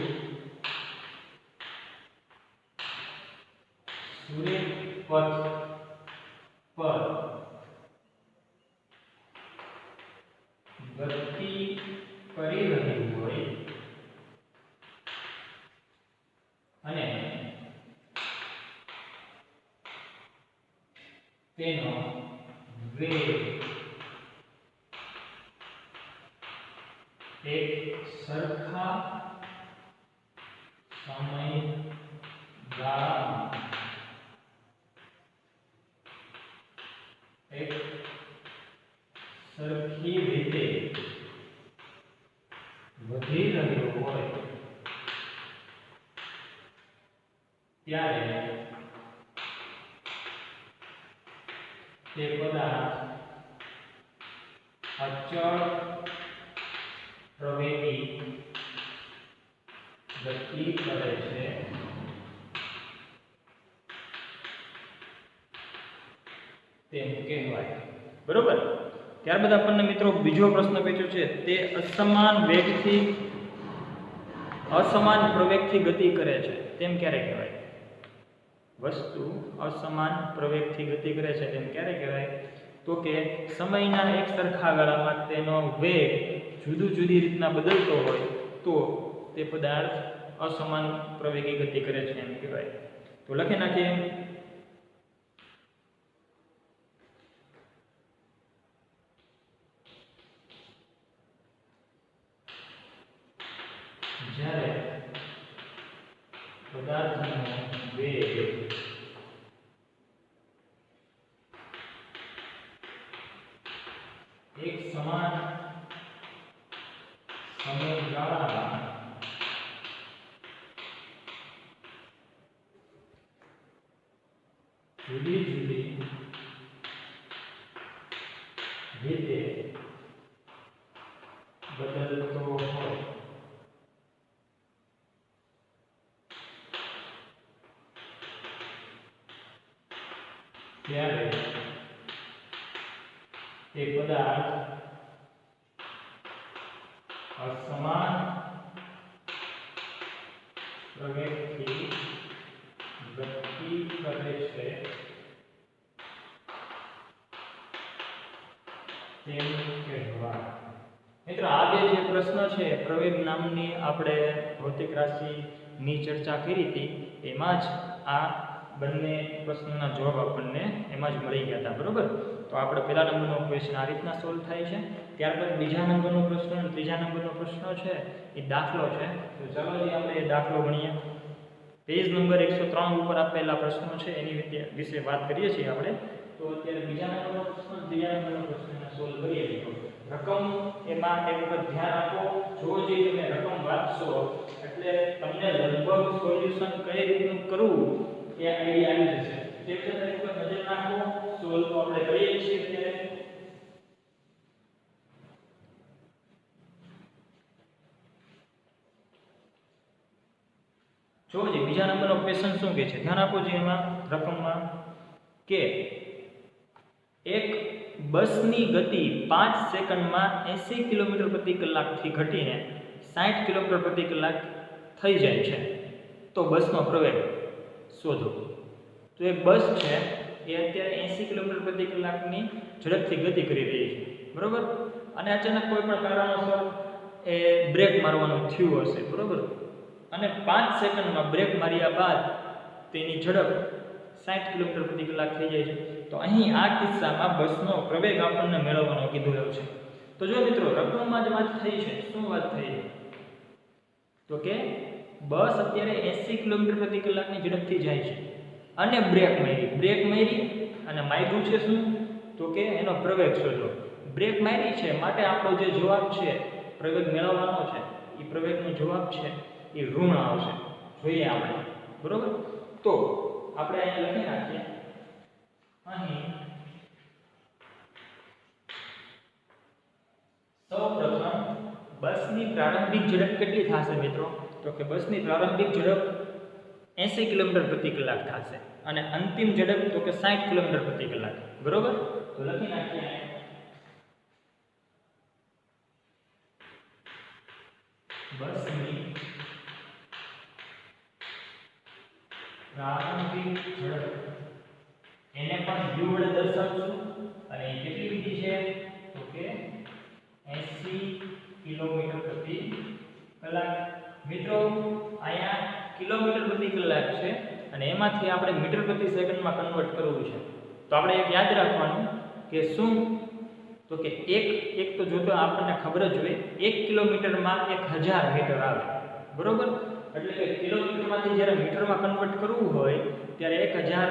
ગતિ કરી રહ્યું હોય અને તેનો વેગ એક સરખા સમયગાળામાં એક સરખી રીતે વધી રહ્યો હોય ત્યારે તે પદાર્થ અચળ પ્રવેગી ગતિ કરે છે તેમ કહેવાય. બરોબર. ત્યારબાદ આપણને મિત્રો બીજો પ્રશ્ન પૂછ્યો છે, તે અસમાન પ્રવેગથી ગતિ કરે છે તેમ ક્યારે કહેવાય? વસ્તુ અસમાન પ્રવેગથી ગતિ કરે છે તેમ ક્યારે કહેવાય? તો કે સમયના એક સરખા ગાળામાં તેનો વેગ જુદી રીતના બદલતો હોય તો તે પદાર્થ અસમાન પ્રવેગી ગતિ કરે છે એમ કહેવાય. તો લખી નાખીએ. જ્યારે પદાર્થનો વેગ એક સમાન સમયગાળામાં જુદી રીતે બદલતો હોય ત્યારે તે પદાર્થ અસમાન પ્રવેગથી ગતિ કરે છે તેમ કહેવાય. મિત્રો આ બે જે પ્રશ્ન છે પ્રવેગ નામની આપણે ભૌતિક રાશિની ચર્ચા કરી હતી એમાં જ આ બંને પ્રશ્નના જવાબ આપણને એમાં જ મળી ગયા હતા. બરોબર. તો આપણે પહેલા નંબરનો ક્વેશ્ચન આ રીતના સોલ્વ થાય છે. ત્યારબાદ બીજા નંબરનો પ્રશ્ન અને ત્રીજા નંબરનો પ્રશ્ન છે એ દાખલો છે. તો ચાલો આપણે એ દાખલો ગણીએ. પેજ નંબર 103 ઉપર આપેલા પ્રશ્નો છે એની વિશે વાત કરીએ છીએ આપણે. તો અત્યારે બીજા નંબરનો પ્રશ્ન ત્રીજા નંબરનો પ્રશ્નને સોલ્વ કરીએ છીએ. રકમ એમાં એક વખત ધ્યાન આપો. જો જે તમે રકમ વાંચશો એટલે તમને લગભગ સોલ્યુશન કઈ રીતનું કરવું એ આઈડિયા આવી જશે. તે છતાં એક વખત નજર નાખો. સોલ્વ તો આપણે કરીએ છીએ અત્યારે. જોજો બીજા નંબરનો ક્વેશ્ચન શું કહે છે, ધ્યાન આપો. જે એમાં રકમમાં કે એક બસની ગતિ 5 સેકન્ડમાં 80 કિલોમીટર પ્રતિ કલાકથી ઘટીને 60 કિલોમીટર પ્રતિ કલાક થઈ જાય છે તો બસનો પ્રવેગ શોધો. તો એક બસ છે એ અત્યારે 80 કિલોમીટર પ્રતિ કલાકની ઝડપથી ગતિ કરી રહી છે. બરોબર. અને અચાનક કોઈ પણ કારણોસર એ બ્રેક મારવાનું થયું હશે. બરોબર. અને 5 સેકન્ડમાં બ્રેક માર્યા બાદ તેની ઝડપ 60 કિલોમીટર પ્રતિ કલાક થઈ જાય છે. તો અહીં આ કિસ્સામાં બસનો પ્રવેગ આપણને મેળવવાનો કીધું છે. તો જો મિત્રો રકમમાં જ વાત થઈ છે, શું વાત થઈ છે? તો કે બસ અત્યારે 80 કિલોમીટર પ્રતિ કલાકની ઝડપથી જાય છે અને બ્રેક મારી અને માર્યું છે શું? તો કે એનો પ્રવેગ શોધો. બ્રેક મારી છે માટે આપણો જે જવાબ છે પ્રવેગ મેળવવાનો છે એ પ્રવેગનો જવાબ છે એ ઋણ આવશે. જોઈએ આપણે. બરોબર. તો આપણે અહીંયા લખી નાખીએ. અહીં સૌપ્રથમ બસની પ્રારંભિક ઝડપ કેટલી થશે મિત્રો? તો કે બસની પ્રારંભિક ઝડપ 80 કિલોમીટર પ્રતિ કલાક થશે અને અંતિમ ઝડપ તો કે 60 કિલોમીટર પ્રતિ કલાક. બરોબર. તો લખી નાખીએ. બસની પ્રારંભિક ઝડપ એને પણ u વડે દર્શાવશું અને કેટલી લીધી છે? તો કે 80 કલાક. મિત્રો અહીંયા કિલોમીટર પ્રતિ કલાક છે અને એમાંથી આપણે મીટર પ્રતિ સેકન્ડમાં કન્વર્ટ કરવું છે. તો આપણે એક યાદ રાખવાનું કે શું, તો કે એક તો જો તો આપણને ખબર જ હોય 1 કિલોમીટરમાં 1000 મીટર આવે, બરોબર. એટલે કે કિલોમીટરમાંથી જ્યારે મીટરમાં કન્વર્ટ કરવું હોય ત્યારે 1000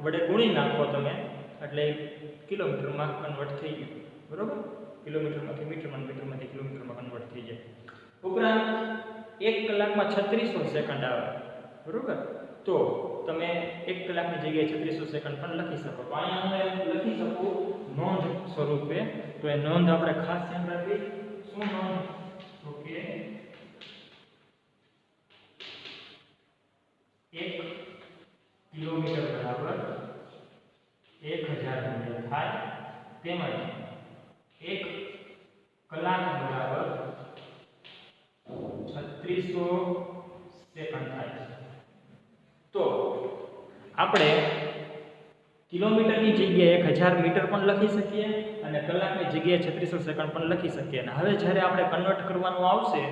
વડે ગુણી નાખો તમે, એટલે કિલોમીટરમાં કન્વર્ટ થઈ ગયું, બરોબર. કિલોમીટરમાંથી મીટરમાં, મીટરમાંથી કિલોમીટરમાં કન્વર્ટ થઈ જાય. ઉપરાંત 1 કલાકમાં 3600 સેકન્ડ આવે, બરોબર. તો તમે 1 કલાકની જગ્યાએ 3600 સેકન્ડ પણ લખી શકો. તો અહીંયા હું લખી શકું નોંધ સ્વરૂપે. તો એ નોંધ આપણે ખાસ ધ્યાન રાખવી. શું નોંધ? તો કે 1 કિલોમીટર બરાબર 1000 મીટર થાય, તેમજ 1 કલાક બરાબર 3600 સેકન્ડ થાય. તો આપણે કિલોમીટરની જગ્યાએ 1000 મીટર પણ લખી શકીએ અને કલાકની જગ્યાએ 3600 સેકન્ડ પણ લખી શકીએ. અને હવે જ્યારે આપણે કન્વર્ટ કરવાનું આવશે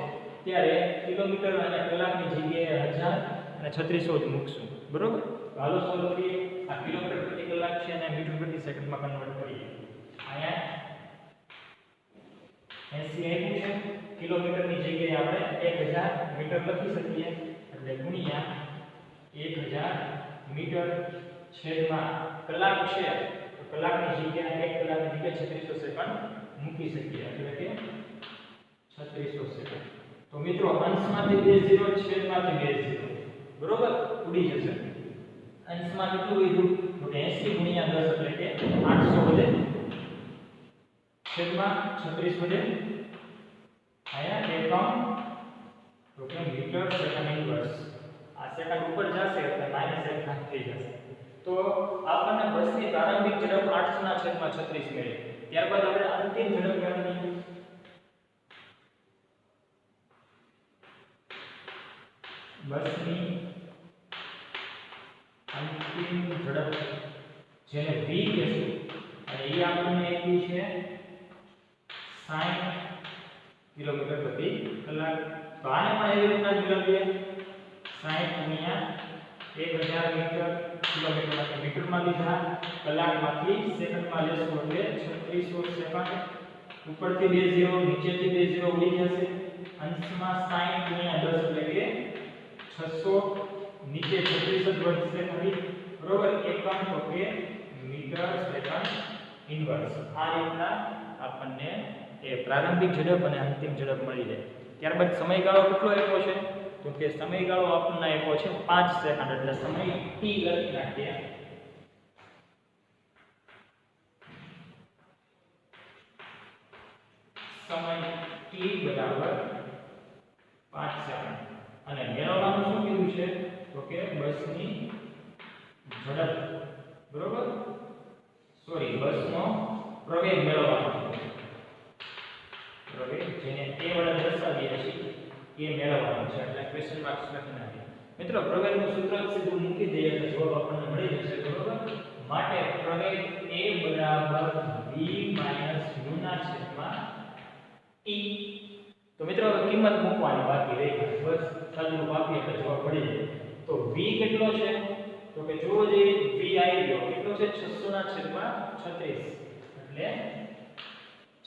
ત્યારે કિલોમીટર અને કલાકની જગ્યાએ 1000 અને 3600 જ મૂકશું, બરોબર. હાલો સોલ્વ કરીએ. આ કિલોમીટર પ્રતિ કલાક છે અને મીટર પ્રતિ સેકન્ડમાં કન્વર્ટ કરીએ. અહીંયા 80 આવ્યું છે. કિલોમીટરની જગ્યાએ આપણે 1000 મીટર લખી શકીએ, એટલે ગુણ્યા 1000 મીટર છેદમાં કલાક છે, તો કલાકની જગ્યાએ 1 કલાકની જગ્યાએ 3600 સેકન્ડ મૂકી શકીએ, એટલે કે 3600 સેકન્ડ. તો મિત્રો અંશમાંથી 2 0, છેદમાંથી 2 0, બરોબર, ઉડી જશે. અંશમાં કેટલું વધ્યું? તો 80 ગુણ્યા 10 એટલે કે 800 વધે, છેદમાં 36 વધે. અહીંયા એકમ, તો કે મીટર સેકન્ડ ઇન્વર્સ. આ સેકન્ડ ઉપર જશે એટલે -1 થઈ જશે. તો આપણને બસની પ્રારંભિક ઝડપ 800/36 મળી. ત્યારબાદ આપણે અંતિમ ઝડપ મેળવીએ. બસની અંતિમ ઝડપ, જેને v કહેશું, અને એ આપણને આપી છે 60 કિલોમીટર પ્રતિ કલાક. તો આને પણ એવી રીતના જ મેળવીએ. 60 ગુણ્યા 1000 મીટર, કિલોમીટરમાંથી મીટરમાં લીધા, કલાકમાંથી સેકન્ડમાં લેશું એટલે 3600 સેકન્ડ. ઉપરથી 2 0, નીચેથી 2 0 ઉડી જશે. અંશમાં 60 ગુણ્યા 10 એટલે કે 600, નીચે 36 જ વધશે ફરી, બરોબર. એકમ તો કે મીટર સેકન્ડ ઇન્વર્સ. આ રીતના આપણને એ પ્રારંભિક ઝડપ અને અંતિમ ઝડપ મળી જાય. ત્યારબાદ સમયગાળો કેટલો આપ્યો છે? તો કે સમયગાળો આપણને આપ્યો છે 5 સેકન્ડ, એટલે સમય t લખી નાખીએ. સમય t બરાબર 5 સેકન્ડ. અને મેળવવાનું શું કીધું છે? તો કે બસની ઝડપ, બરોબર. સોરી, બસનો પ્રવેગ મેળવવાનો છે. પ્રવેગ જેને a વડે દર્શાવીએ છીએ એ મેળવવાનો છે, એટલે ક્વેશ્ચન માર્ક્સ લખી નાખીએ. મિત્રો પ્રવેગનું સૂત્ર સીધું મૂકી દઈએ એટલે જવાબ આપણને મળી જશે, બરોબર. માટે પ્રવેગ a બરાબર v - u ના છેદમાં t. તો મિત્રો હવે કિંમત મૂકવાની બાકી રહી, બસ સાદું બાકી એટલે જવાબ પડી જાય. તો v કેટલો છે? તો કે જો જે v આવી ગયો કેટલો છે? 600/36, એટલે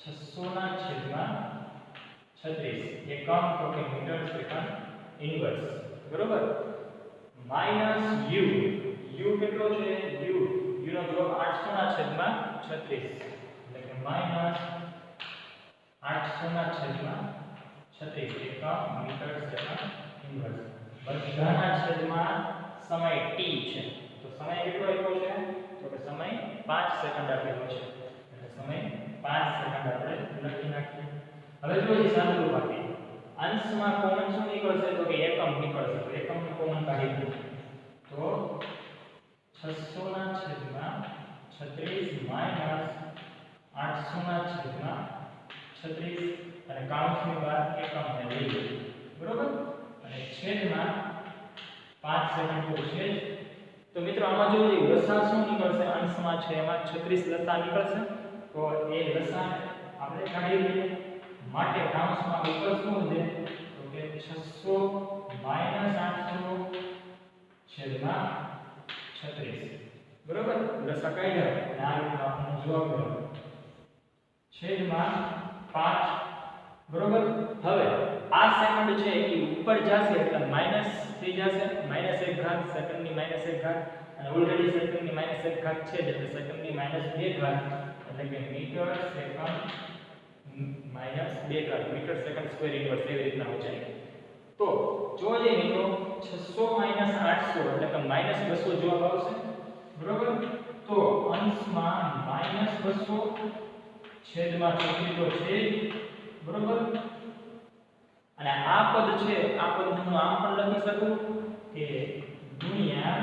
600/36 એકમ તો કે મીટર સેકન્ડ ઇન્વર્સ, બરોબર. માઈનસ u, u કેટલો છે? u નો જવાબ 800/36, એટલે કે માઈનસ 800/36 એકમ મીટર સેકન્ડ ઇન્વર્સ. બધાના છેદમાં સમય t છે. તો સમય કેટલો આપ્યો છે? તો કે સમય 5 સેકન્ડ આપેલો છે, એટલે સમય 5 સેકન્ડ આપણે લખી નાખીએ. હવે જોઈએ સાદું બાકી. અંશમાં કોમન શું નીકળશે? તો કે એકમ નીકળશે. તો એકમનું કોમન કાઢી દો. તો 600/36 માઈનસ 800/36, અને કાઉન્સની બહાર એકમને લઈ લો, બરોબર. અને છેદમાં 5 સેકન્ડ તો છે જ. તો મિત્રો આમાં જો લસા શું નીકળશે? અંશમાં છે એમાં 36 લસા નીકળશે. તો એ લસા આપણે કાઢી લઈએ. માટે કાઉન્સમાં ઉપર શું વધે? તો કે 600 માઈનસ 800 છેદમાં 36 બરોબર. લસા કાઢ્યા અને આ રીતે આપણને જવાબ મળ્યો છેદમાં 5 બરોબર. હવે આ સેકન્ડ છે એ ઉપર જશે એટલે માઈનસ થઈ જશે, -1 ઘાત સેકન્ડની -1 ઘાત, અને ઓલરેડી સેકન્ડની -1 ઘાત છે એટલે સેકન્ડની -2 ઘાત એટલે કે મીટર સેકન્ડ -2 ઘાત મીટર સેકન્ડ સ્ક્વેર ઇન્વર્સ એવી રીતના હોય છે. તો જો જે મિત્રો 600 - 800 એટલે કે -200 જવાબ આવશે બરોબર. તો અંશમાં -200 છેદમાં 36 છે બરોબર. અને આ પદ છે, આ પદને હું આમ પણ લખી શકું કે ગુણ્યા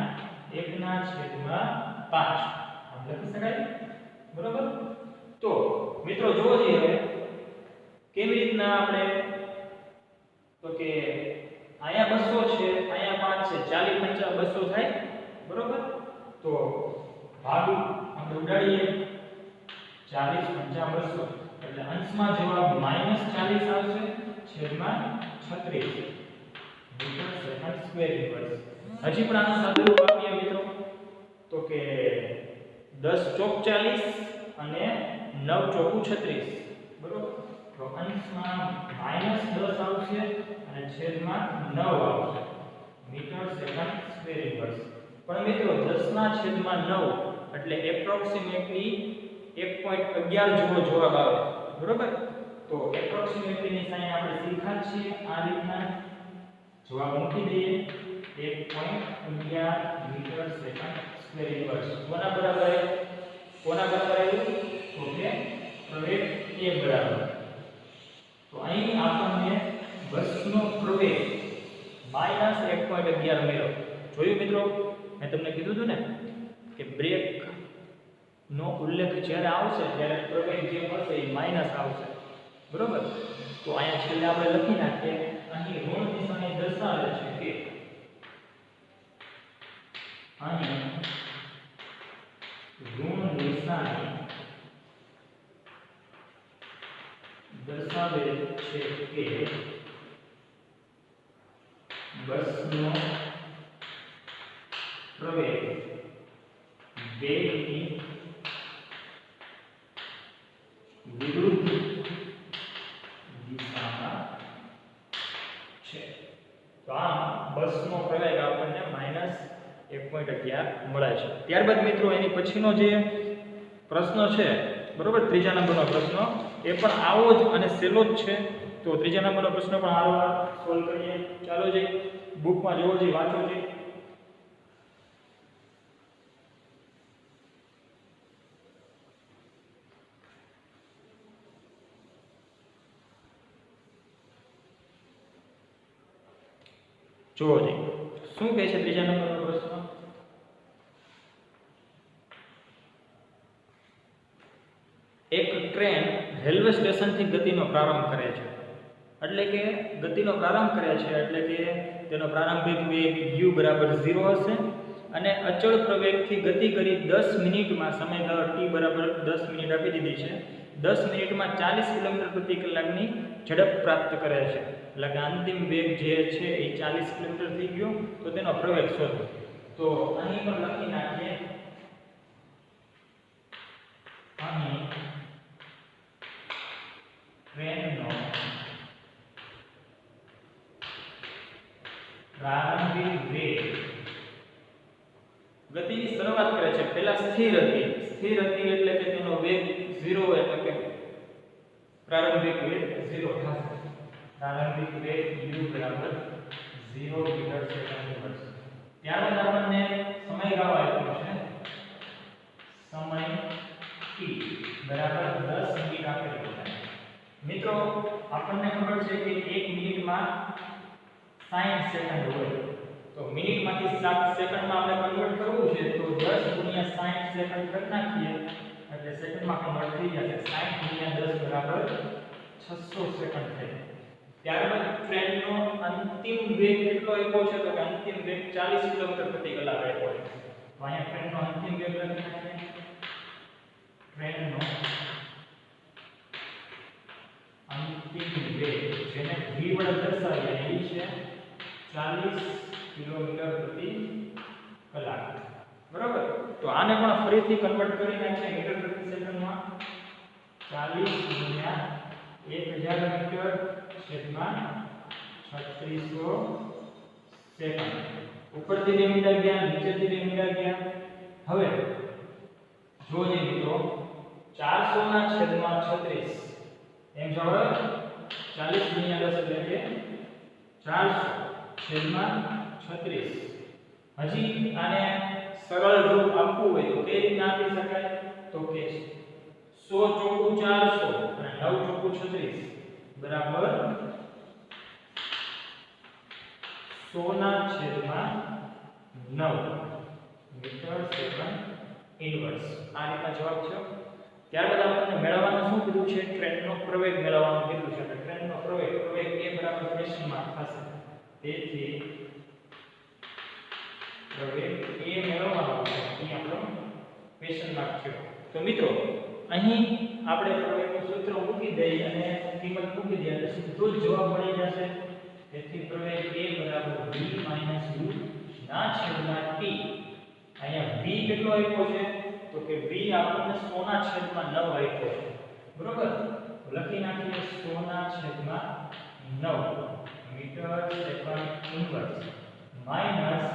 1/5 આમ લખી શકાય બરોબર. તો મિત્રો જોવો જોઈએ કેવી રીતના આપણે, તો કે અહીંયા 200 છે, અહીંયા 5 છે, 40 × 200 થાય બરોબર. તો ભાગ આપણે ઉડાડીએ 40 × 200 એટલે અંશમાં જવાબ -40 આવશે છેદમાં 36 મીટર સેકન્ડ સ્ક્વેર ઇન્વર્સ. હજી પણ આનો સાદો રૂપ આપીએ મિત્રો તો કે 10 ચોક 40 અને 9 ચોકું 36 બરોબર. તો અંશમાં -10 આવશે અને છેદમાં 9 આવશે મીટર સેકન્ડ સ્ક્વેર ઇન્વર્સ. પણ મિત્રો 10/9 એટલે એપ્રોક્સિમેટલી 1.11 જેવો જવાબ આવે બરોબર. તો એપ્રોક્સિમેટલી ની સાઈન આપણે શીખ્યા છીએ આ રીતના જવાબ મૂકી દઈએ 1.11 મીટર સેકન્ડ સ્ક્વેર ઇન્વર્સ. કોના બરાબર આવ્યું તો કે પ્રવેગ a બરાબર. તો અહીં આપણને બસનો પ્રવેગ -1.11 મળ્યો. જોયું મિત્રો, મેં તમને કીધું હતું ને કે બ્રેક નો ઉલ્લેખ જ્યારે આવશે ત્યારે પ્રવેગ જે મળશે એ માઈનસ આવશે બરોબર. તો અહીંયા છેલ્લે આપણે લખી નાખીએ, અહીં ઋણ નિશાની દર્શાવે છે કે અહીં ઋણ નિશાની દર્શાવે છે કે બસનો પ્રવેગ વેગની વિરુદ્ધ દિશામાં છે. તો આમ બસનો પ્રવેગ આપણને -1.11 મળે છે. ત્યારબાદ મિત્રો એની પછીનો જે પ્રશ્ન છે બરોબર, ત્રીજા નંબરનો પ્રશ્ન એ પણ આવો જ અને સહેલો જ છે. તો ત્રીજા નંબરનો પ્રશ્ન પણ આવો સોલ્વ કરીએ. ચાલો જઈ બુકમાં જોવો જઈ વાંચો જઈ. જોવો જઈ શું કહે છે ત્રીજા નંબરનો પ્રશ્ન. એક ટ્રેન રેલવે સ્ટેશનથી ગતિનો પ્રારંભ કરે છે, એટલે કે ગતિનો પ્રારંભ કરે છે એટલે કે તેનો પ્રારંભિક વેગ u બરાબર 0 હશે અને અચળ પ્રવેગથી ગતિ કરી 10 મિનિટમાં સમયગાળો t બરાબર 10 મિનિટ આપી દીધી છે. 10 મિનિટમાં 40 કિલોમીટર પ્રતિ કલાકની ઝડપ પ્રાપ્ત કરે છે. એટલે કે અંતિમ વેગ જે છે એ 40 કિલોમીટર થઈ ગયો. તો તેનો પ્રવેગ શોધો. તો અહીં પણ લખી નાખીએ, અહીં ટ્રેનનો પ્રારંભિક વેગ ગતિની શરૂઆત કરે છે. પહેલા સ્થિર હતી એટલે કે તેનો વેગ 0 એટલે કે પ્રારંભિક વેગ 0 થશે. પ્રારંભિક વેગ u બરાબર 0 મીટર સેકન્ડ ઇન્વર્સ. ત્યારબાદ આપણને સમયગાળો આપ્યો છે, સમય t બરાબર 10 મિનિટ આપેલો છે. મિત્રો આપણને ખબર છે કે 1 મિનિટમાં 60 સેકન્ડ હોય. તો મિનિટમાંથી 7 સેકન્ડમાં આપણે કન્વર્ટ કરવું છે તો 10 × 60 સેકન્ડ કરી નાખીએ એટલે સેકન્ડમાં કન્વર્ટ થઈ જશે. 60 × 10 બરાબર 600 સેકન્ડ થાય. ત્યારબાદ ટ્રેનનો અંતિમ વેગ કેટલો આપ્યો છે તો કે અંતિમ વેગ 40 કિલોમીટર પ્રતિ કલાક આપ્યો છે. તો અહીંયા ટ્રેનનો અંતિમ વેગ લખી નાખીએ. ટ્રેનનો અંતિમ વેગ જેને v v વડે દર્શાવીએ એ છે 40 કિલોમીટર પ્રતિ કલાક બરાબર તો આને પણ ફરીથી કન્વર્ટ કરી નાખીએ મીટર પ્રતિ સેકન્ડમાં 40 ગુણ્યા 1000 મીટર છેદમાં 3600 સેકન્ડ ઉપરથી 2 મીટર ગયા નીચેથી 2 મીટર ગયા હવે જોજે મિત્રો 400 ના છેદમાં 36 એમ જવાબ 40 ગુણ્યા 10 એટલે કે 400 છેદમાં 36 હજી આને સરળ રૂપ આપવું હોય તો કેવી રીતે આપી શકાય તો કે 100 ચોકું 400 અને 9 ચોકું 36 બરાબર 100 ના છેદમાં 9 મીટર સેકન્ડ ઇન્વર્સ આ રીતના જવાબ છે ત્યારબાદ આપણને મેળવવાનું શું કીધું છે ટ્રેનનો પ્રવેગ મેળવવાનું કીધું છે ટ્રેનનો પ્રવેગ a બરાબર ક્વેશ્ચનમાં થશે તેથી પ્રવેગ a મેળવવાનો છે અહીં આપણો ક્વેશ્ચન માર્ક છે તો મિત્રો અહીં આપણે પ્રવેગનું સૂત્ર મૂકી દઈએ અને કિંમત મૂકી દઈએ એટલે સીધો જ જવાબ મળી જશે તેથી પ્રવેગ a બરાબર v - u ના છેદમાં t અહીંયા v કેટલો આપ્યો છે તો કે v આપણને 100 ના છેદમાં 9 આપ્યો છે બરોબર લખી નાખીએ 100 ના છેદમાં 9 metre second inverse minus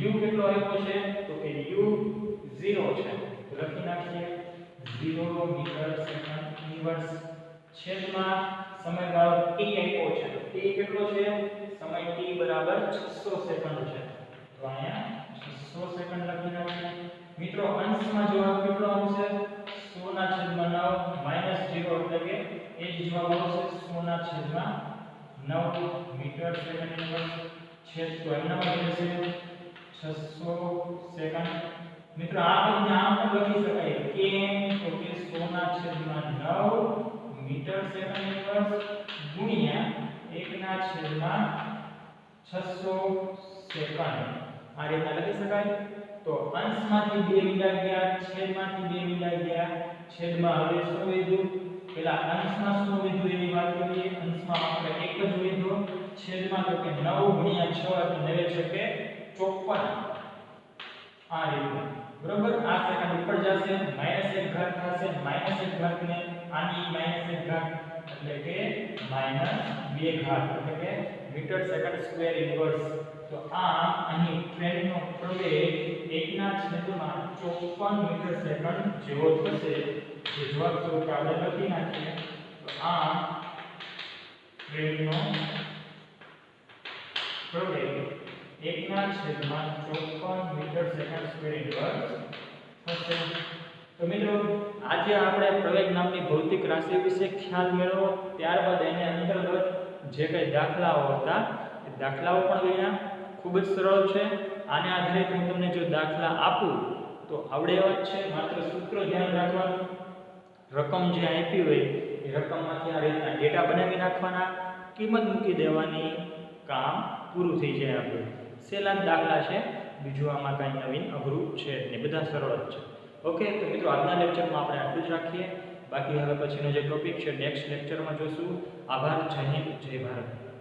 u કેટલો આપ્યો છે તો કે u 0 છે તો લખી નાખીએ 0 મીટર સેકન્ડ ઇન્વર્સ છેદમાં સમયગાળો t આપ્યો છે તો t કેટલો છે સમય t બરાબર 600 સેકન્ડ છે તો અહીંયા 600 સેકન્ડ લખી નાખીએ મિત્રો અંશમાં જવાબ કેટલો આવશે 100 ના છેદમાં 9 - 0 એટલે કે એ જ જવાબ આવશે 100 ના છેદમાં 9 મીટર સેકન્ડ ઇન્વર્સ છેદ તો એમના માટે છે 600 સેકન્ડ મિત્રો આ પદને આમ પણ લખી શકાય કેમ તો કે 100 ના છેદમાં 9 મીટર સેકન્ડ ઇન્વર્સ ગુણ્યા 1 ના છેદમાં 600 સેકન્ડ આ રીતના લખી શકાય તો અંશમાંથી 2 મીંડા ગયા છેદમાંથી 2 મીંડા ગયા છેદમાં હવે શું વધ્યું પેલા અંશમાં શું વધ્યું એની વાત કરીએ અંશમાં આપણે એક જ વધ્યો છેદમાં તો કે 9 ગુણ્યા 6 એટલે 9 છે કે 54 આ રીતે બરોબર આ સેકન્ડ ઉપર જશે -1 ઘાત થશે -1 ઘાત ને આની -1 ઘાત એટલે કે -2 ઘાત એટલે કે મીટર સેકન્ડ સ્ક્વેર ઇન્વર્સ તો આ અહીં ટ્રેનનો પ્રવેગ 1 ના છેદમાં 54 મીટર સેકન્ડ જેવો થશે જે જવાબ સ્વરૂપે આપણે લખી નાખીએ તો આ ટ્રેનનો પ્રવેગ 1 ના છેદમાં 54 મીટર સેકન્ડ સ્ક્વેર ઇન્વર્સ થશે તો મિત્રો આજે આપણે પ્રવેગ નામની ભૌતિક રાશિ વિશે ખ્યાલ મેળવો ત્યારબાદ એને અંતર્ગત જે કંઈ દાખલાઓ હતા એ દાખલાઓ પણ ગયા ખૂબ જ સરળ છે આને આધારિત હું તમને જો દાખલા આપું તો આવડે એવા જ છે માત્ર સૂત્ર ધ્યાન રાખવાનું રકમ જે આપી હોય એ રકમમાંથી આ રીતના ડેટા બનાવી નાખવાના કિંમત મૂકી દેવાની કામ પૂરું થઈ જાય આપણું સહેલા દાખલા છે બીજું આમાં કાંઈ નવીન અઘરું છે ને બધા સરળ જ છે ઓકે તો મિત્રો આજના લેક્ચરમાં આપણે આટલું જ રાખીએ બાકી હવે પછીનો જે ટોપિક છે નેક્સ્ટ લેક્ચરમાં જોશું આભાર જય હિન્દ જય ભારત